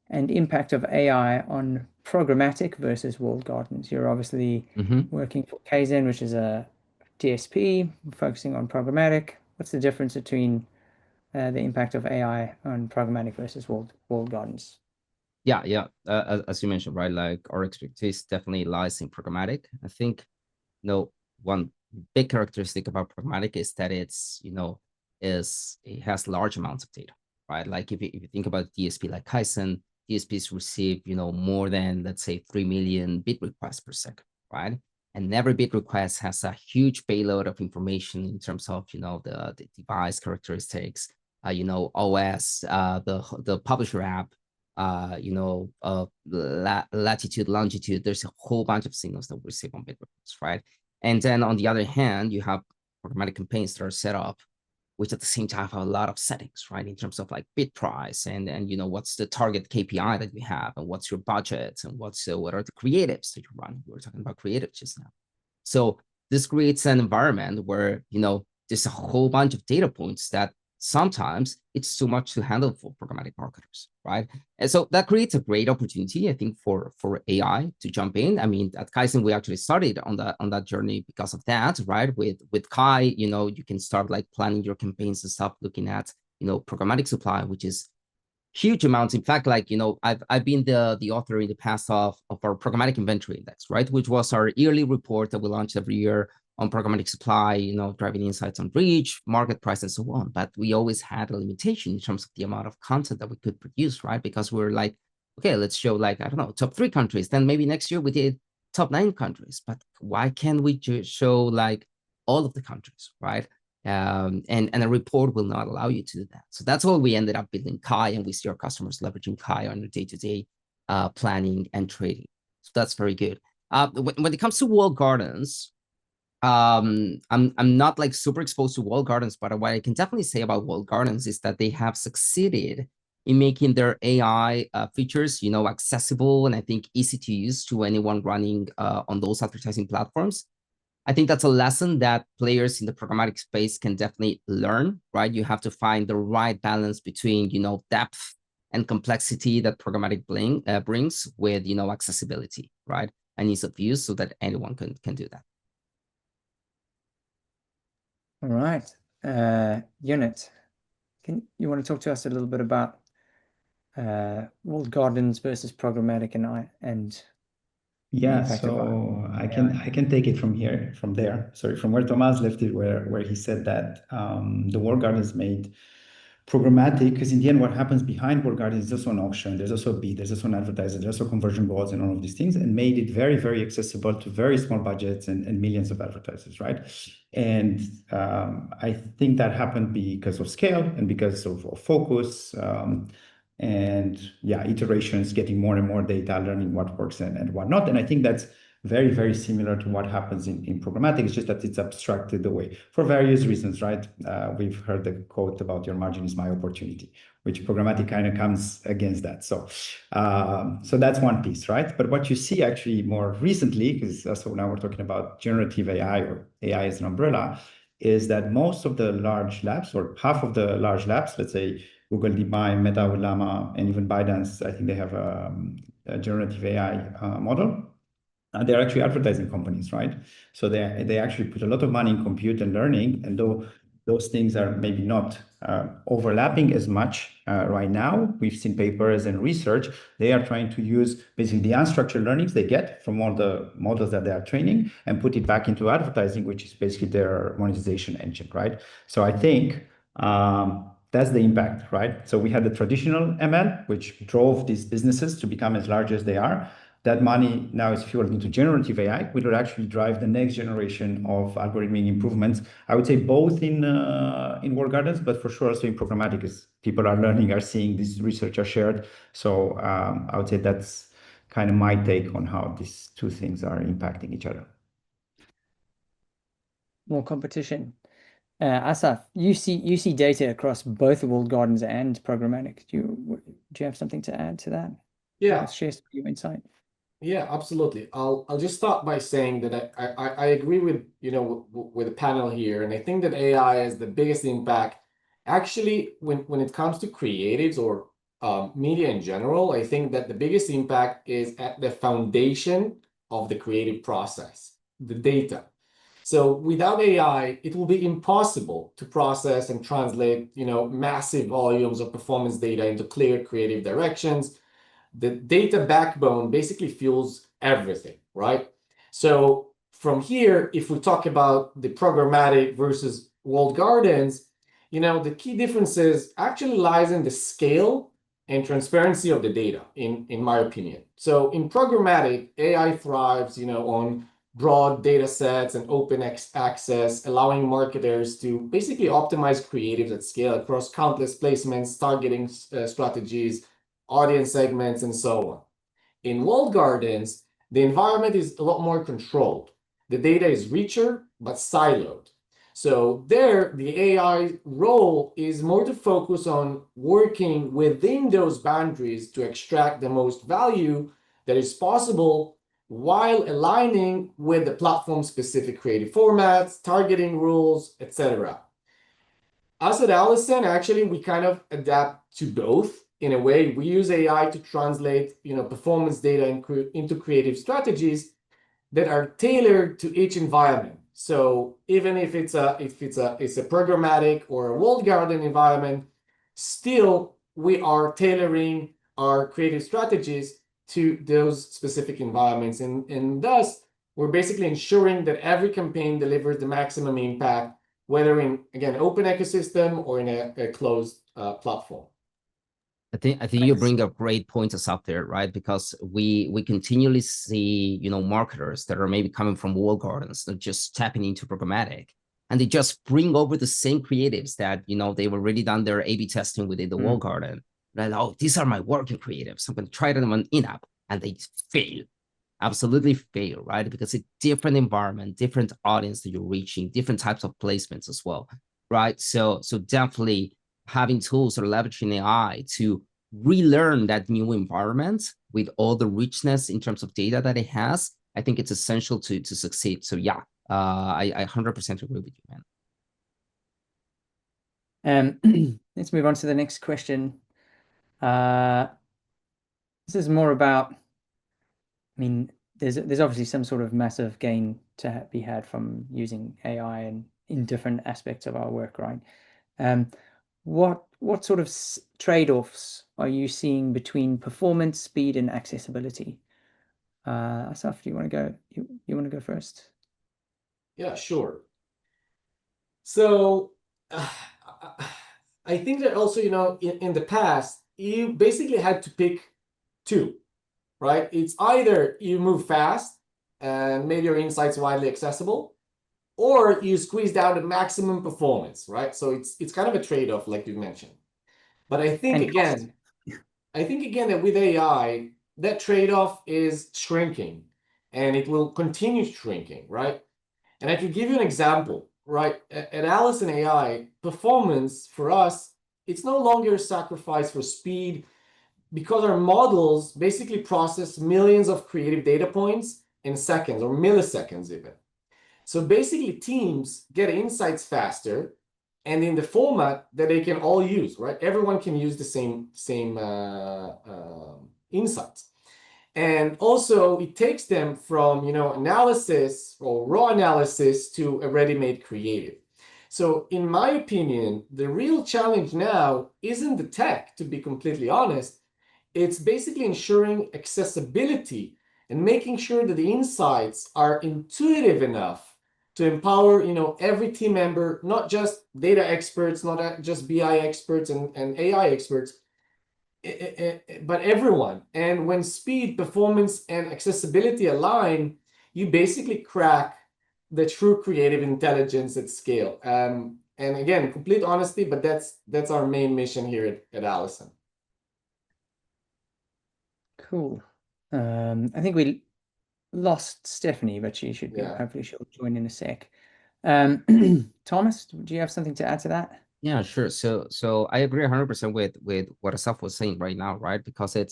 and impact of AI on programmatic versus walled gardens? You're obviously working for Kayzen, which is a DSP focusing on programmatic. What's the difference between the impact of AI on programmatic versus walled gardens? Yeah. As you mentioned, right? Like our expertise definitely lies in programmatic. I think, you know, one big characteristic about programmatic is that it has large amounts of data, right? Like if you think about DSP like Kayzen, DSPs receive, more than, let's say, 3 million bit requests per second, right? And every bit request has a huge payload of information in terms of, the device characteristics, OS, the publisher app, latitude, longitude. There's a whole bunch of signals that we receive on bit requests, right? And then on the other hand, you have programmatic campaigns that are set up, which at the same time have a lot of settings, right? In terms of like bid price and what's the target KPI that we have, and what's your budget, and what are the creatives that you run. We were talking about creatives just now. So this creates an environment where, there's a whole bunch of data points that sometimes it's too much to handle for programmatic marketers, right? And so that creates a great opportunity, I think, for AI to jump in. I mean, at Kayzen, we actually started on that journey because of that, right? With Kai, you can start like planning your campaigns and stuff, looking at, programmatic supply, which is huge amounts. In fact, like, I've been the author in the past of our programmatic inventory index, right? Which was our yearly report that we launch every year on programmatic supply, driving insights on reach, market price, and so on. But we always had a limitation in terms of the amount of content that we could produce, right? Because we're like, okay, let's show like, I don't know, top 3 countries. Then maybe next year we did top 9 countries. But why can't we just show like all of the countries, right? And a report will not allow you to do that. So that's why we ended up building Kai, and we see our customers leveraging Kai on their day-to-day planning and trading. So that's very good. When it comes to walled gardens, I'm not like super exposed to walled gardens, but what I can definitely say about walled gardens is that they have succeeded in making their AI features, accessible and I think easy to use to anyone running on those advertising platforms. I think that's a lesson that players in the programmatic space can definitely learn, right? You have to find the right balance between, depth and complexity that programmatic brings with, accessibility, right? And ease of use so that anyone can do that. All right. Ionut, you want to talk to us a little bit about walled gardens versus programmatic and Yeah, so I can take it from there. Sorry, from where Tomas left it, where he said that the walled gardens made programmatic, because in the end, what happens behind walled gardens is also an auction. There's also a bid, there's also an advertiser, there's also conversion goals and all of these things, and made it very, very accessible to very small budgets and millions of advertisers, right? And I think that happened because of scale and because of focus. And yeah, iterations, getting more and more data, learning what works and what not. And I think that's very, very similar to what happens in programmatic. It's just that it's abstracted away for various reasons, right? We've heard the quote about your margin is my opportunity, which programmatic kind of comes against that. So that's one piece, right? But what you see actually more recently, because so now we're talking about generative AI or AI as an umbrella, is that most of the large labs, or half of the large labs, let's say Google DeepMind, Meta with Llama, and even ByteDance, I think they have a generative AI model. They're actually advertising companies, right? So they actually put a lot of money in compute and learning, and though those things are maybe not overlapping as much right now, we've seen papers and research, they are trying to use basically the unstructured learnings they get from all the models that they are training and put it back into advertising, which is basically their monetization engine, right? So I think that's the impact, right? So we had the traditional ML, which drove these businesses to become as large as they are. That money now is fueled into generative AI, which will actually drive the next generation of algorithmic improvements. I would say both in walled gardens, but for sure also in programmatic, as people are learning, are seeing, this research are shared. So I would say that's kind of my take on how these two things are impacting each other. more competition. Asaf, you see data across both the walled gardens and programmatic. Do you have something to add to that? Yeah. Share some of your insight. Yeah, absolutely. I'll just start by saying that I agree with with the panel here, and I think that AI has the biggest impact. Actually, when it comes to creatives or media in general, I think that the biggest impact is at the foundation of the creative process, the data. So without AI, it will be impossible to process and translate, massive volumes of performance data into clear creative directions. The data backbone basically fuels everything, right? So from here, if we talk about the programmatic versus walled gardens, the key differences actually lies in the scale and transparency of the data, in my opinion. So in programmatic, AI thrives, on broad data sets and open access, allowing marketers to basically optimize creatives at scale across countless placements, targeting strategies, audience segments, and so on. In walled gardens, the environment is a lot more controlled. The data is richer, but siloed. So there, the AI role is more to focus on working within those boundaries to extract the most value that is possible while aligning with the platform-specific creative formats, targeting rules, etc. Us at Alison, actually, we kind of adapt to both. In a way, we use AI to translate, performance data into creative strategies that are tailored to each environment. So even if it's a programmatic or a walled garden environment, still we are tailoring our creative strategies to those specific environments, and thus we're basically ensuring that every campaign delivers the maximum impact, whether in, again, open ecosystem or in a closed platform. I think you bring up great points up there, right? Because we continually see, marketers that are maybe coming from walled gardens, that just tapping into programmatic, and they just bring over the same creatives that they've already done their A/B testing within the walled garden. Like, oh, these are my working creatives. I'm going to try them on in-app, and they fail, absolutely fail, right? Because it's different environment, different audience that you're reaching, different types of placements as well, right? So definitely having tools or leveraging AI to relearn that new environment with all the richness in terms of data that it has, I think it's essential to succeed. So yeah, I 100% agree with you, man. Let's move on to the next question. This is more about, I mean, there's obviously some sort of massive gain to be had from using AI and in different aspects of our work, right? What sort of trade-offs are you seeing between performance, speed, and accessibility? Asaf, do you want to go? You want to go first? Yeah, sure. So I think that also, in the past, you basically had to pick two, right? It's either you move fast and make your insights widely accessible, or you squeeze down the maximum performance, right? So it's kind of a trade-off, like you mentioned. But I think again that with AI, that trade-off is shrinking, and it will continue shrinking, right? And I could give you an example, right? At Alison.ai, performance for us, it's no longer a sacrifice for speed, because our models basically process millions of creative data points in seconds or milliseconds even. So basically teams get insights faster and in the format that they can all use, right? Everyone can use the same insights. And also it takes them from, analysis or raw analysis to a ready-made creative. So in my opinion, the real challenge now isn't the tech, to be completely honest. It's basically ensuring accessibility and making sure that the insights are intuitive enough to empower, every team member, not just data experts, not just BI experts and AI experts, but everyone. And when speed, performance, and accessibility align, you basically crack the true creative intelligence at scale. And again, complete honesty, but that's our main mission here at Alison. Cool. I think we lost Stephanie, but she should be, Yeah. hopefully she'll join in a sec. Thomas, do you have something to add to that? Yeah, sure. So I agree 100% with what Asaf was saying right now, right? Because when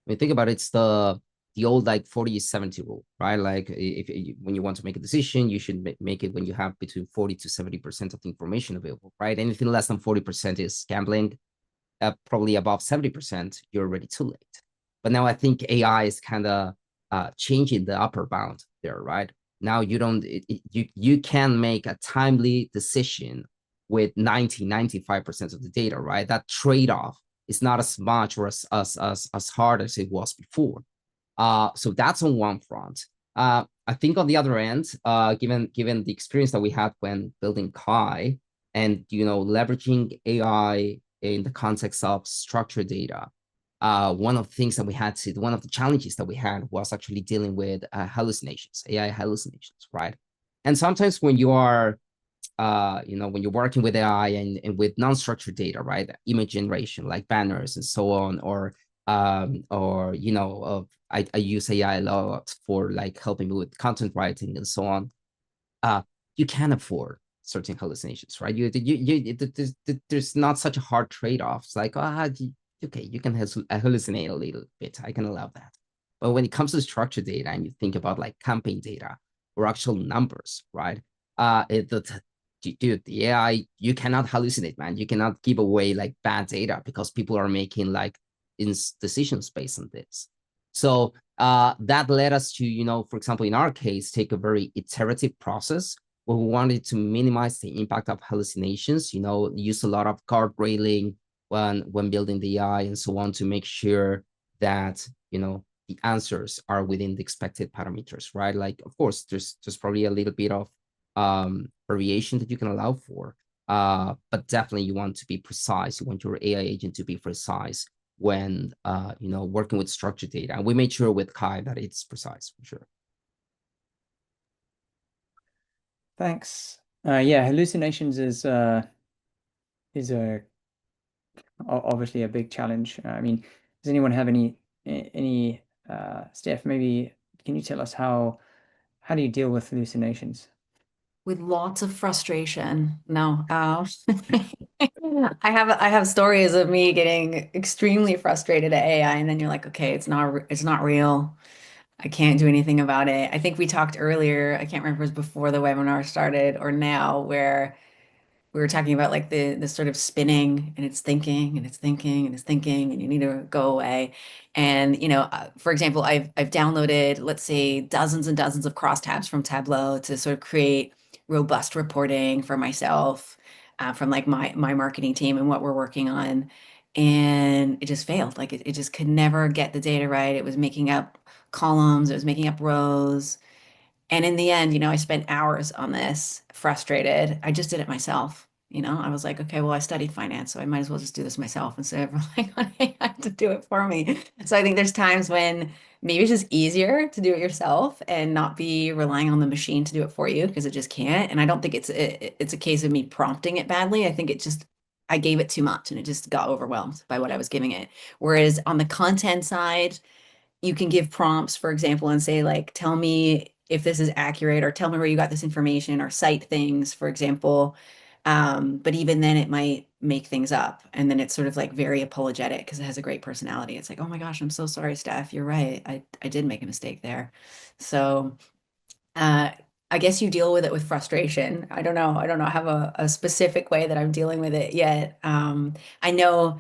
you think about it, it's the old like 40-70 rule, right? Like when you want to make a decision, you should make it when you have between 40 to 70% of the information available, right? Anything less than 40% is gambling. Probably above 70%, you're already too late. But now I think AI is kind of changing the upper bound there, right? Now you can make a timely decision with 95% of the data, right? That trade-off is not as much or as hard as it was before. So that's on one front. I think on the other end, given the experience that we had when building Kai and leveraging AI in the context of structured data, one of the challenges that we had was actually dealing with hallucinations, AI hallucinations, right? And sometimes when you are when you're working with AI and with non-structured data, right? Image generation, like banners and so on, or I use AI a lot for like helping me with content writing and so on. You can afford certain hallucinations, right? There's not such a hard trade-off. It's like, okay, you can hallucinate a little bit. I can allow that. But when it comes to structured data and you think about like campaign data or actual numbers, right? Dude, the AI, you cannot hallucinate, man. You cannot give away like bad data because people are making like decisions based on this. So that led us to, for example, in our case, take a very iterative process where we wanted to minimize the impact of hallucinations, use a lot of guard railing when building the AI and so on to make sure that, the answers are within the expected parameters, right? Like, of course, there's probably a little bit of variation that you can allow for, but definitely you want to be precise. You want your AI agent to be precise when working with structured data. And we made sure with Kai that it's precise for sure. Thanks. Yeah, hallucinations is obviously a big challenge. I mean, does anyone have any Steph, maybe can you tell us how do you deal with hallucinations? With lots of frustration. No, I have stories of me getting extremely frustrated at AI, and then you're like, okay, it's not real. I can't do anything about it. I think we talked earlier, I can't remember if it was before the webinar started or now, where we were talking about like the sort of spinning, and it's thinking and it's thinking and it's thinking, and you need to go away. And for example, I've downloaded, let's say, dozens and dozens of crosstabs from Tableau to sort of create robust reporting for myself, from like my marketing team and what we're working on. And it just failed. Like it just could never get the data right. It was making up columns, it was making up rows. And in the end, I spent hours on this, frustrated. I just did it myself. I was like, okay, well, I studied finance, so I might as well just do this myself instead of relying on AI to do it for me. So I think there's times when maybe it's just easier to do it yourself and not be relying on the machine to do it for you, because it just can't. And I don't think it's a case of me prompting it badly. I think I gave it too much and it just got overwhelmed by what I was giving it. Whereas on the content side, you can give prompts, for example, and say like, tell me if this is accurate, or tell me where you got this information, or cite things, for example. But even then it might make things up. And then it's sort of like very apologetic because it has a great personality. It's like, oh my gosh, I'm so sorry, Steph. You're right. I did make a mistake there. So I guess you deal with it with frustration. I don't know. I don't know. I have a specific way that I'm dealing with it yet. I know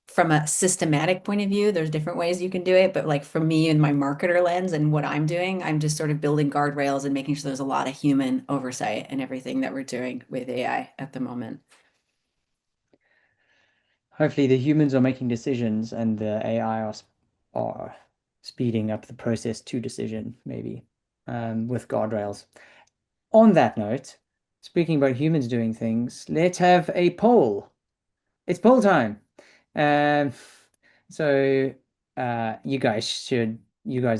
from a systematic point of view, there's different ways you can do it. But like for me and my marketer lens and what I'm doing, I'm just sort of building guardrails and making sure there's a lot of human oversight in everything that we're doing with AI at the moment. Hopefully the humans are making decisions and the AI are speeding up the process to decision, maybe, with guardrails. On that note, speaking about humans doing things, let's have a poll. It's poll time. So you guys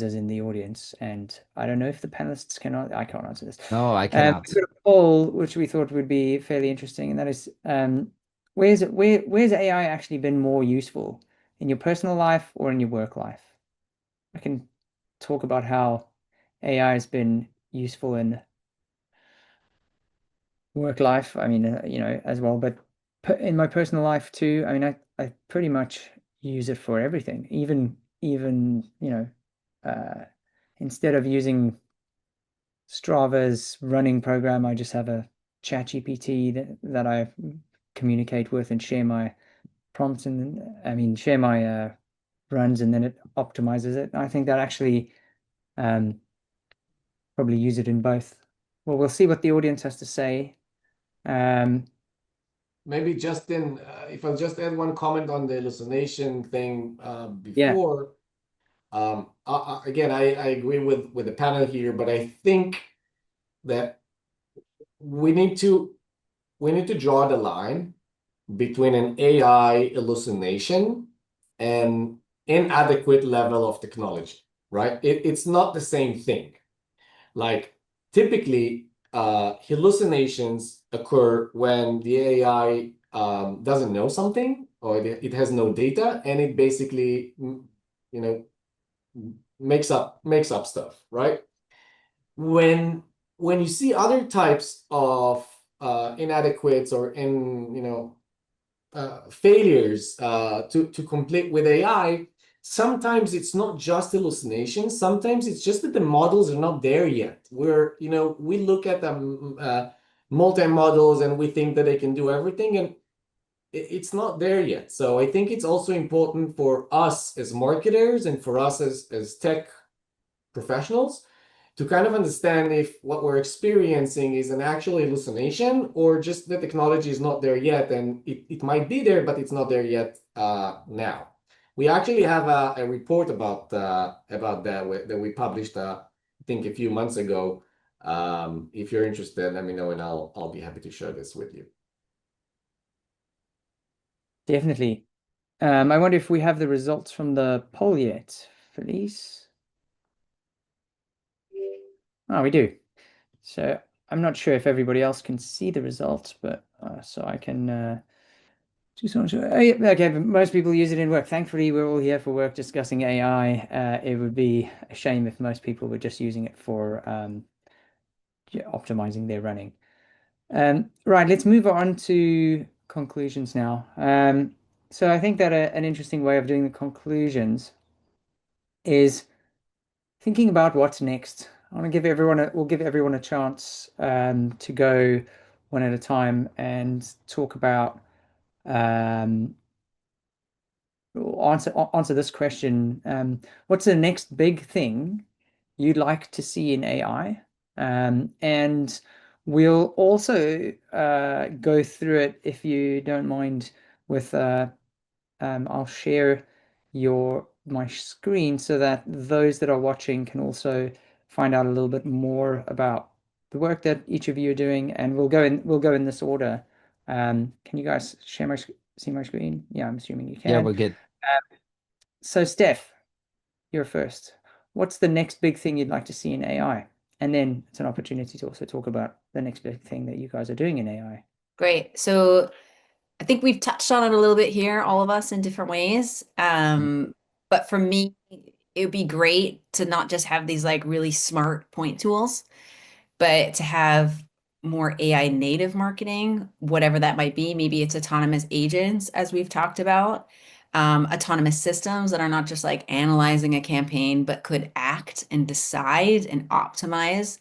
as in the audience, and I don't know if the panelists I can't answer this. No, I cannot. We put a poll which we thought would be fairly interesting, and that is where's AI actually been more useful, in your personal life or in your work life? I can talk about how AI has been useful in work life, I mean, as well, but in my personal life too. I mean, I pretty much use it for everything, even instead of using Strava's running program, I just have a ChatGPT that I communicate with and share my prompts, and share my runs, and then it optimizes it. I think that actually probably use it in both. Well, we'll see what the audience has to say. Maybe Justin, if I'll just add one comment on the hallucination thing before. Again, I agree with the panel here, but I think that we need to draw the line between an AI hallucination and inadequate level of technology, right? It's not the same thing. Like typically, hallucinations occur when the AI doesn't know something, or it has no data, and it basically, makes up stuff, right? When you see other types of inadequates or failures to complete with AI, sometimes it's not just hallucinations. Sometimes it's just that the models are not there yet. We look at the multi-models and we think that they can do everything, and it's not there yet. So I think it's also important for us as marketers and for us as tech professionals to kind of understand if what we're experiencing is an actual hallucination or just the technology is not there yet, and it might be there, but it's not there yet now. We actually have a report about that we published, I think, a few months ago. If you're interested, let me know, and I'll be happy to share this with you. Definitely. I wonder if we have the results from the poll yet, Felice. Oh, we do. So I'm not sure if everybody else can see the results, but so I can just want to. Oh, yeah, okay, but most people use it in work. Thankfully, we're all here for work discussing AI. It would be a shame if most people were just using it for optimizing their running. Right, let's move on to conclusions now. So I think that an interesting way of doing the conclusions is thinking about what's next. I want to give we'll give everyone a chance to go one at a time and talk about answer this question. What's the next big thing you'd like to see in AI? And we'll also go through it, if you don't mind, with I'll share my screen so that those that are watching can also find out a little bit more about the work that each of you are doing, and we'll go in this order. Can you guys see my screen? Yeah, I'm assuming you can. Yeah, we're good. So Steph, you're first. What's the next big thing you'd like to see in AI? And then it's an opportunity to also talk about the next big thing that you guys are doing in AI. Great. So I think we've touched on it a little bit here, all of us in different ways. But for me, it would be great to not just have these like really smart point tools, but to have more AI native marketing, whatever that might be. Maybe it's autonomous agents, as we've talked about, autonomous systems that are not just like analyzing a campaign, but could act and decide and optimize,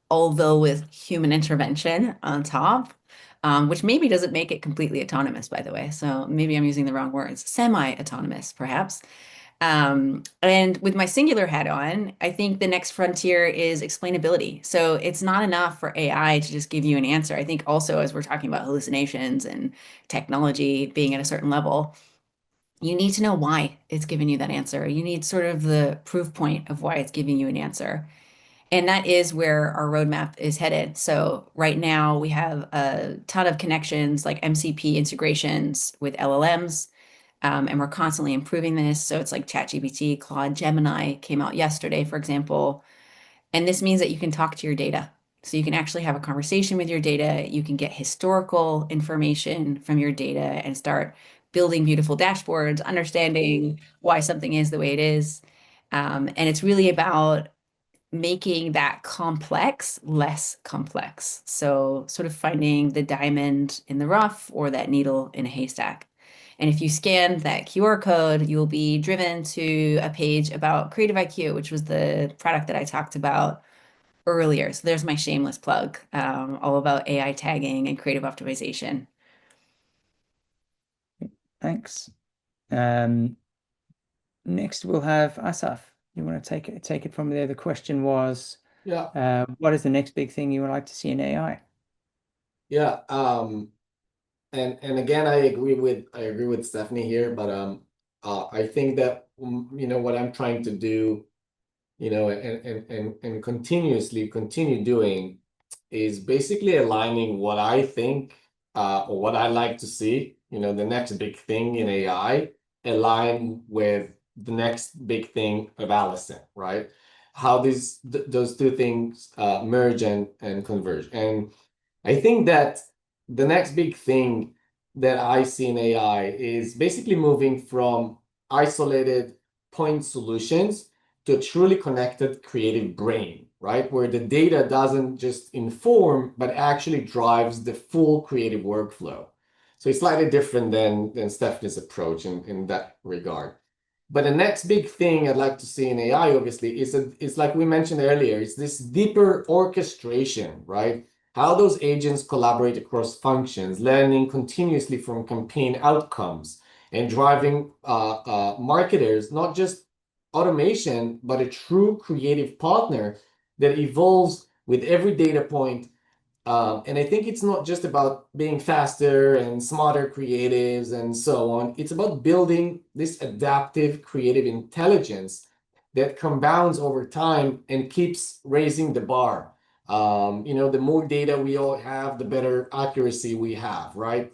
although with human intervention on top. Which maybe doesn't make it completely autonomous, by the way. So maybe I'm using the wrong words. Semi-autonomous, perhaps. And with my singular hat on, I think the next frontier is explainability. So it's not enough for AI to just give you an answer. I think also, as we're talking about hallucinations and technology being at a certain level, you need to know why it's giving you that answer. You need sort of the proof point of why it's giving you an answer. And that is where our roadmap is headed. So right now we have a ton of connections like MCP integrations with LLMs, and we're constantly improving this. So it's like ChatGPT, Claude, Gemini came out yesterday, for example. And this means that you can talk to your data. So you can actually have a conversation with your data. You can get historical information from your data and start building beautiful dashboards, understanding why something is the way it is. And it's really about making that complex less complex. So sort of finding the diamond in the rough or that needle in a haystack. And if you scan that QR code, you'll be driven to a page about Creative IQ, which was the product that I talked about earlier. So there's my shameless plug, all about AI tagging and creative optimization. Thanks. Next we'll have Asaf. You want to take it from there? The question was, what is the next big thing you would like to see in AI? Yeah. And again, I agree with Stephanie here, but I think that what I'm trying to do, and continue doing is basically aligning what I think or what I like to see, the next big thing in AI, align with the next big thing of Alison, right? How those two things merge and converge. And I think that the next big thing that I see in AI is basically moving from isolated point solutions to a truly connected creative brain, right? Where the data doesn't just inform, but actually drives the full creative workflow. So it's slightly different than Stephanie's approach in that regard. But the next big thing I'd like to see in AI, obviously, is like we mentioned earlier, it's this deeper orchestration, right? How those agents collaborate across functions, learning continuously from campaign outcomes, and driving marketers, not just automation, but a true creative partner that evolves with every data point. And I think it's not just about being faster and smarter creatives and so on. It's about building this adaptive creative intelligence that compounds over time and keeps raising the bar. The more data we all have, the better accuracy we have, right?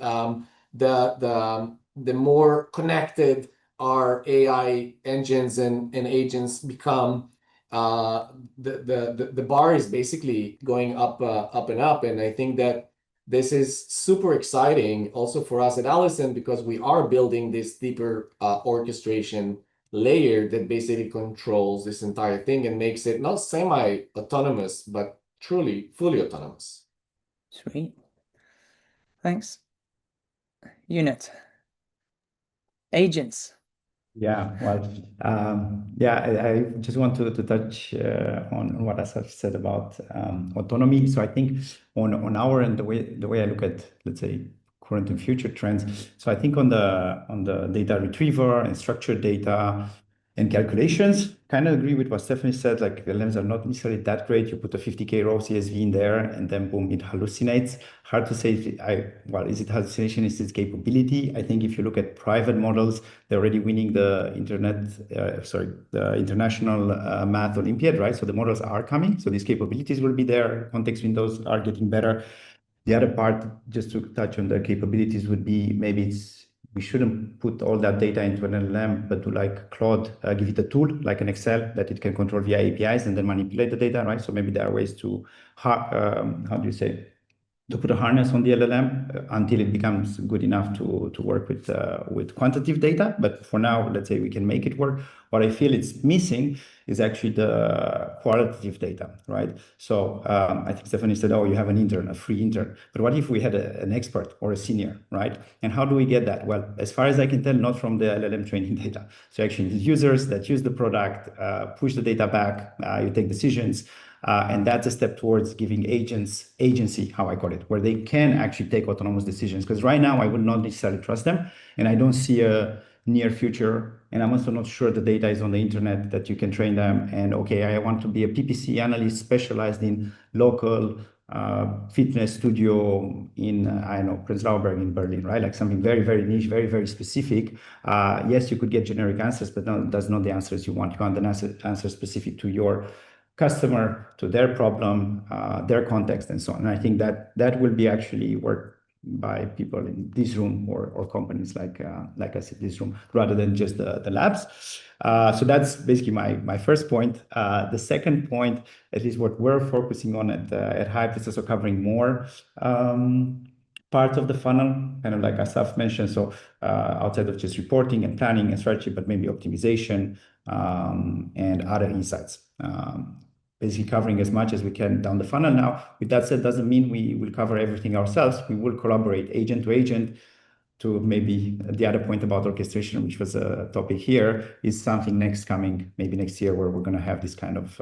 the more connected our AI engines and agents become, the bar is basically going up, up and up. And I think that this is super exciting also for us at Allison, because we are building this deeper orchestration layer that basically controls this entire thing and makes it not semi-autonomous, but truly fully autonomous. Sweet. Thanks. Ionut. Agents. Yeah, well, yeah, I just want to touch on what Asaf said about autonomy. So I think on our end, the way I look at, let's say, current and future trends. So I think on the data retrieval and structured data and calculations, kind of agree with what Stephanie said. Like the LLMs are not necessarily that great. You put a 50K row CSV in there, and then boom, it hallucinates. Hard to say. Is it hallucination? Is it capability? I think if you look at private models, they're already winning the the international math Olympiad, right? So the models are coming. So these capabilities will be there. Context windows are getting better. The other part, just to touch on the capabilities, would be maybe we shouldn't put all that data into an LLM, but to like Claude, give it a tool like an Excel that it can control via APIs and then manipulate the data, right? So maybe there are ways to, how do you say, to put a harness on the LLM until it becomes good enough to work with quantitative data. But for now, let's say we can make it work. What I feel it's missing is actually the qualitative data, right? So I think Stephanie said, oh, you have an intern, a free intern. But what if we had an expert or a senior, right? And how do we get that? Well, as far as I can tell, not from the LLM training data. So actually the users that use the product, push the data back, you take decisions, and that's a step towards giving agents agency, how I call it, where they can actually take autonomous decisions. Because right now I would not necessarily trust them, and I don't see a near future. And I'm also not sure the data is on the internet that you can train them. And okay, I want to be a PPC analyst specialized in local fitness studio in, I don't know, Prenzlauer Berg in Berlin, right? Like something very, very niche, very, very specific. Yes, you could get generic answers, but that's not the answers you want. You want an answer specific to your customer, to their problem, their context, and so on. And I think that will be actually worked by people in this room or companies like I said, this room, rather than just the labs. So that's basically my first point. The second point, at least what we're focusing on at Hype, is also covering more part of the funnel, kind of like Asaf mentioned. So outside of just reporting and planning and strategy, but maybe optimization and other insights. Basically covering as much as we can down the funnel. Now, with that said, doesn't mean we will cover everything ourselves. We will collaborate agent to agent. To maybe the other point about orchestration, which was a topic here, is something coming maybe next year, where we're going to have this kind of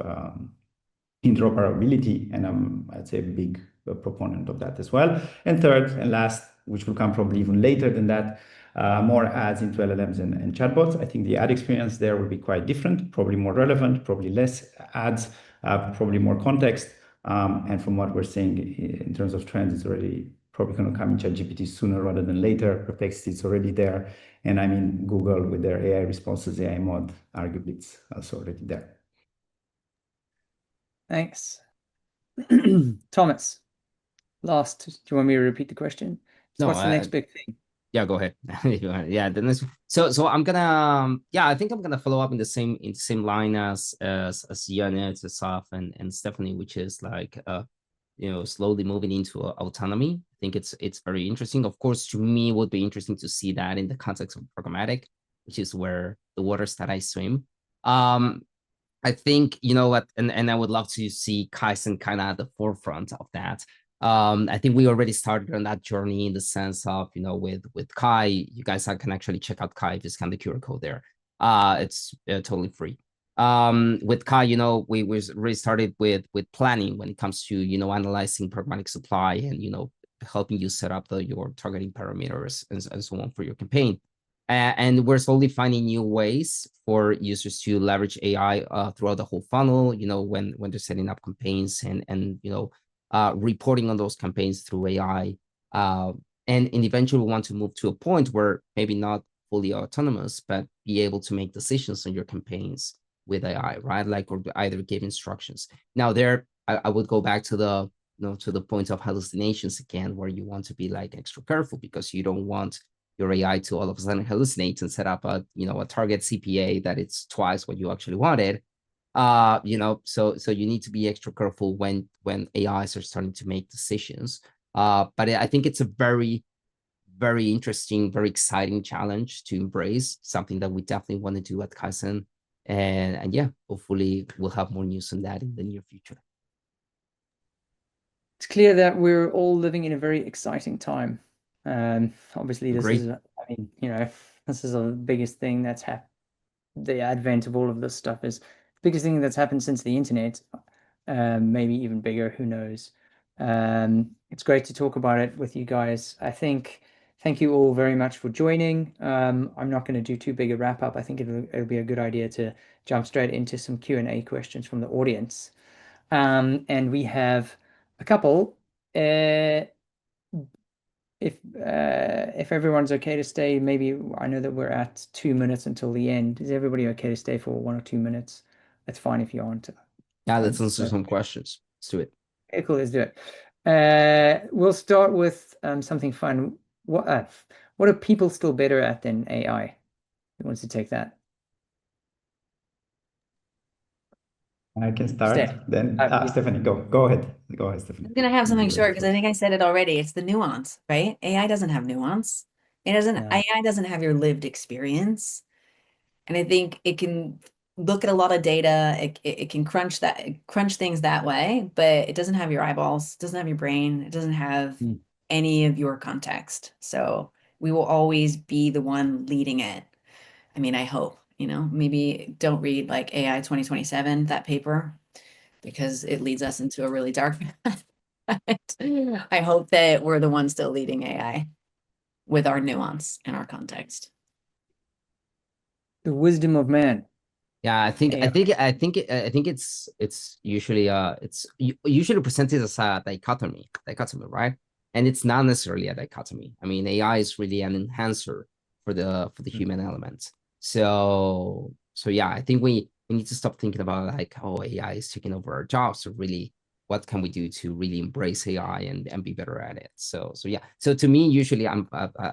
interoperability, and I'd say a big proponent of that as well. And third and last, which will come probably even later than that, more ads into LLMs and chatbots. I think the ad experience there will be quite different, probably more relevant, probably less ads, probably more context. And from what we're seeing in terms of trends, it's already probably going to come in ChatGPT sooner rather than later. Perplexity is already there. And I mean, Google with their AI responses, AI mod, arguably it's also already there. Thanks. Thomas, last, do you want me to repeat the question? So No, what's the next big thing? Yeah, go ahead. Yeah, the next. So I'm gonna. Yeah, I think I'm gonna follow up in the same line as Ionut, Asaf, and Stephanie, which is like slowly moving into autonomy. I think it's very interesting. Of course, to me, it would be interesting to see that in the context of programmatic, which is where the waters that I swim. I think, you know what, and I would love to see Kayzen kind of at the forefront of that. I think we already started on that journey in the sense of, with Kai, you guys can actually check out Kai if you scan the QR code there. It's totally free. With Kai, we really started with planning when it comes to, analyzing programmatic supply and, helping you set up your targeting parameters and so on for your campaign. And we're slowly finding new ways for users to leverage AI throughout the whole funnel, when they're setting up campaigns and reporting on those campaigns through AI. And eventually we want to move to a point where maybe not fully autonomous, but be able to make decisions on your campaigns with AI, right? Like, or either give instructions. Now there, I would go back to the point of hallucinations again, where you want to be like extra careful because you don't want your AI to all of a sudden hallucinate and set up a a target CPA that it's twice what you actually wanted. So you need to be extra careful when AIs are starting to make decisions. But I think it's a very, very interesting, very exciting challenge to embrace, something that we definitely want to do at Kayzen. And yeah, hopefully we'll have more news on that in the near future. It's clear that we're all living in a very exciting time. Obviously, this Agreed. is, I mean, this is the biggest thing that's happened. The advent of all of this stuff is the biggest thing that's happened since the internet. Maybe even bigger, who knows? It's great to talk about it with you guys. Thank you all very much for joining. I'm not going to do too big a wrap up. I think it'll be a good idea to jump straight into some Q&A questions from the audience. And we have a couple. If everyone's okay to stay, maybe I know that we're at 2 minutes until the end. Is everybody okay to stay for 1 or 2 minutes? That's fine if you aren't. Yeah, let's answer some questions. Let's do it. Okay, cool. Let's do it. We'll start with something fun. What are people still better at than AI? Who wants to take that? I can start. Steph. Then Stephanie, go ahead. Go ahead, Stephanie. I'm gonna have something short because I think I said it already. It's the nuance, right? AI doesn't have nuance. It doesn't. No. AI doesn't have your lived experience, and I think it can look at a lot of data. It can crunch things that way, but it doesn't have your eyeballs. It doesn't have your brain. It doesn't have any of your context. So we will always be the one leading it. I mean, I hope. Maybe don't read like AI 2027, that paper, because it leads us into a really dark path. I hope that we're the ones still leading AI with our nuance and our context. The wisdom of man. Yeah, I think it's usually usually presented as a dichotomy, right? And it's not necessarily a dichotomy. I mean, AI is really an enhancer for the human element. So yeah, I think we need to stop thinking about like, oh, AI is taking over our jobs. So really, what can we do to really embrace AI and be better at it? So yeah. So to me, usually I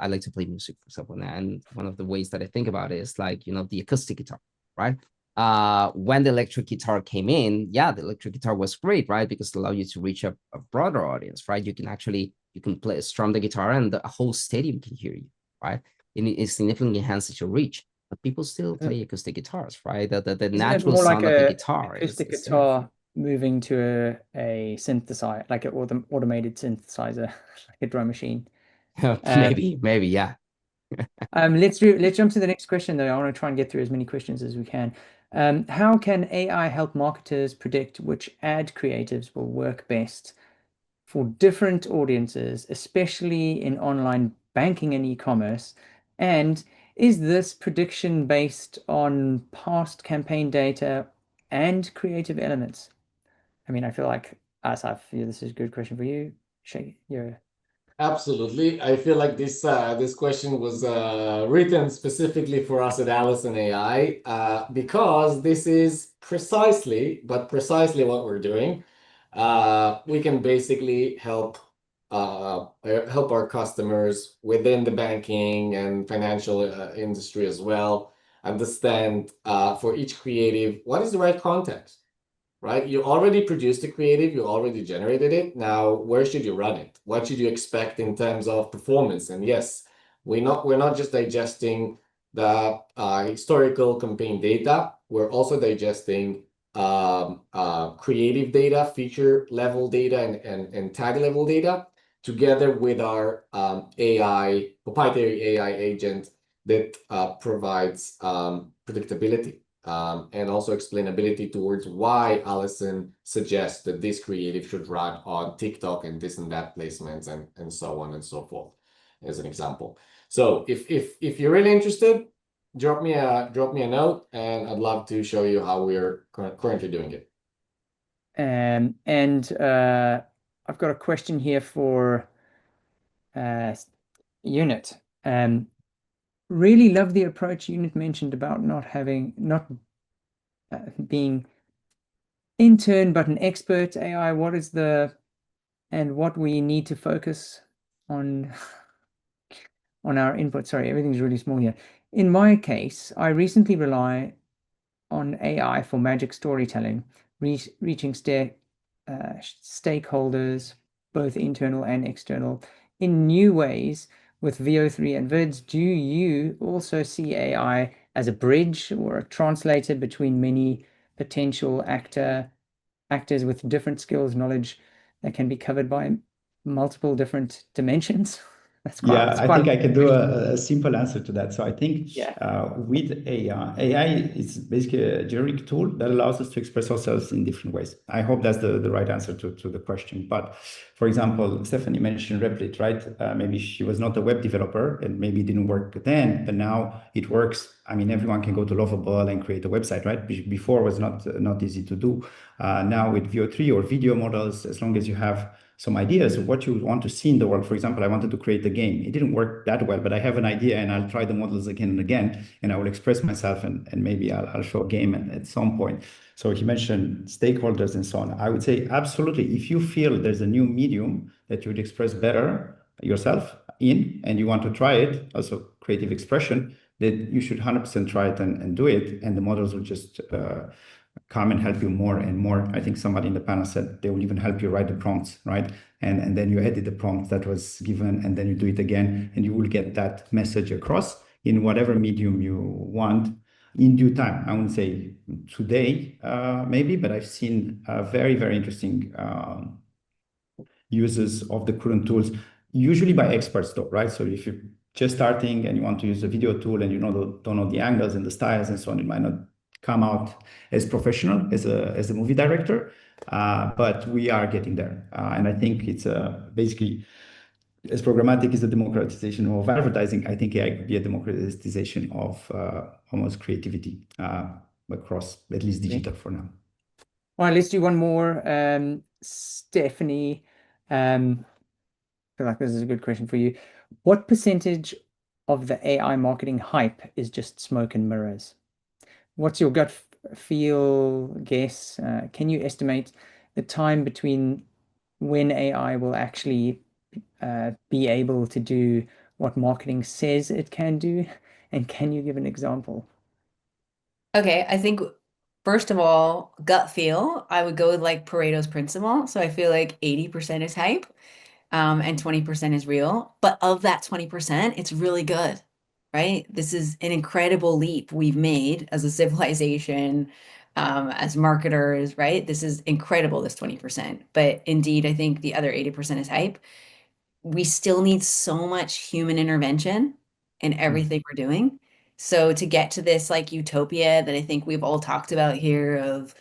like to play music, for example, and one of the ways that I think about it is like the acoustic guitar, right? When the electric guitar came in, yeah, the electric guitar was great, right? Because it allowed you to reach a broader audience, right? You can strum the guitar and the whole stadium can hear you, right? And it significantly enhances your reach. But people still play acoustic guitars, right? The natural sound of the guitar acoustic is guitar moving to a synthesizer, like an automated synthesizer, like a drum machine. maybe, yeah. Let's jump to the next question though. I want to try and get through as many questions as we can. How can AI help marketers predict which ad creatives will work best for different audiences, especially in online banking and e-commerce? And is this prediction based on past campaign data and creative elements? I mean, I feel like Asaf, this is a good question for you. Absolutely. I feel like this question was written specifically for us at Alison.ai because this is precisely what we're doing. We can basically help our customers within the banking and financial industry as well understand for each creative what is the right context. Right? You already produced the creative, you already generated it. Now, where should you run it? What should you expect in terms of performance? And yes, we're not just digesting the historical campaign data. We're also digesting creative data, feature level data, and tag level data together with our proprietary AI agent that provides predictability. And also explainability towards why Alison suggests that this creative should run on TikTok and this and that placements and so on and so forth, as an example. So if you're really interested, drop me a note, and I'd love to show you how we're currently doing it. And I've got a question here for Ionut. Really love the approach Ionut mentioned about not being intern but an expert AI. What we need to focus on on our input. Sorry, everything's really small here. In my case, I recently rely on AI for magic storytelling, reaching stakeholders, both internal and external, in new ways with VO3 and VIDs. Do you also see AI as a bridge or a translator between many potential actors with different skills, knowledge that can be covered by multiple different dimensions? Yeah, I think I can do question. a simple answer to that. So I think with AI is basically a generic tool that allows us to express ourselves in different ways. I hope that's the right answer to the question. But for example, Stephanie mentioned Replit, right? Maybe she was not a web developer and maybe it didn't work then, but now it works. I mean, everyone can go to Lovable and create a website, right? Before it was not easy to do. Now with VO3 or video models, as long as you have some ideas of what you want to see in the world. For example, I wanted to create a game. It didn't work that well, but I have an idea and I'll try the models again and again, and I will express myself and maybe I'll show a game at some point. So he mentioned stakeholders and so on. I would say absolutely. If you feel there's a new medium that you would express better yourself in and you want to try it, also creative expression, then you should 100% try it and do it. And the models will just come and help you more and more. I think somebody in the panel said they will even help you write the prompts, right? And then you edit the prompt that was given and then you do it again and you will get that message across in whatever medium you want in due time. I wouldn't say today, maybe, but I've seen very, very interesting uses of the current tools, usually by experts though, right? So if you're just starting and you want to use a video tool and you don't know the angles and the styles and so on, it might not come out as professional as a movie director, but we are getting there. And I think it's basically, as programmatic is a democratization of advertising, I think AI could be a democratization of almost creativity across at least digital for now. All right, let's do one more. Stephanie, I feel like this is a good question for you. What percentage of the AI marketing hype is just smoke and mirrors? What's your gut feel, guess? Can you estimate the time between when AI will actually be able to do what marketing says it can do? And can you give an example? Okay, I think first of all, gut feel, I would go with like Pareto's principle. So I feel like 80% is hype, and 20% is real. But of that 20%, it's really good, right? This is an incredible leap we've made as a civilization, as marketers, right? This is incredible, this 20%. But indeed, I think the other 80% is hype. We still need so much human intervention in everything we're doing. So to get to this like utopia that I think we've all talked about here of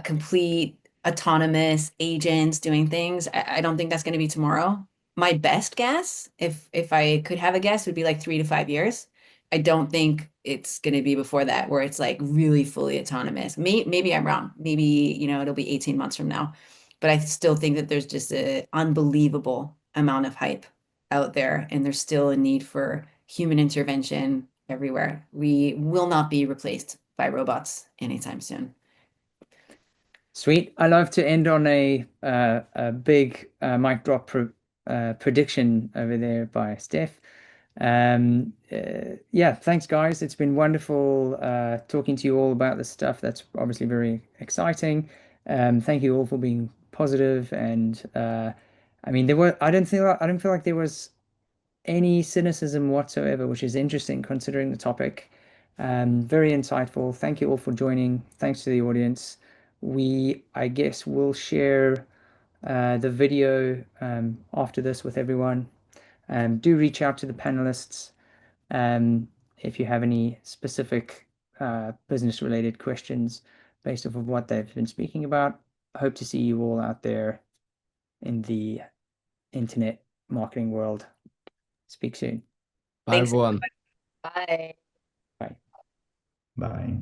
complete autonomous agents doing things, I don't think that's going to be tomorrow. My best guess, if I could have a guess, would be like 3 to 5 years. I don't think it's going to be before that where it's like really fully autonomous. Maybe I'm wrong. Maybe, it'll be 18 months from now. But I still think that there's just an unbelievable amount of hype out there, and there's still a need for human intervention everywhere. We will not be replaced by robots anytime soon. Sweet. I love to end on a big mic drop prediction over there by Steph. Yeah, thanks guys. It's been wonderful talking to you all about this stuff. That's obviously very exciting. Thank you all for being positive and I mean I don't feel like there was any cynicism whatsoever, which is interesting considering the topic. Very insightful. Thank you all for joining. Thanks to the audience. I guess we'll share the video after this with everyone. Do reach out to the panelists if you have any specific business-related questions based off of what they've been speaking about. I hope to see you all out there in the internet marketing world. Speak soon. Bye, Thanks. everyone. Bye. Bye. Bye.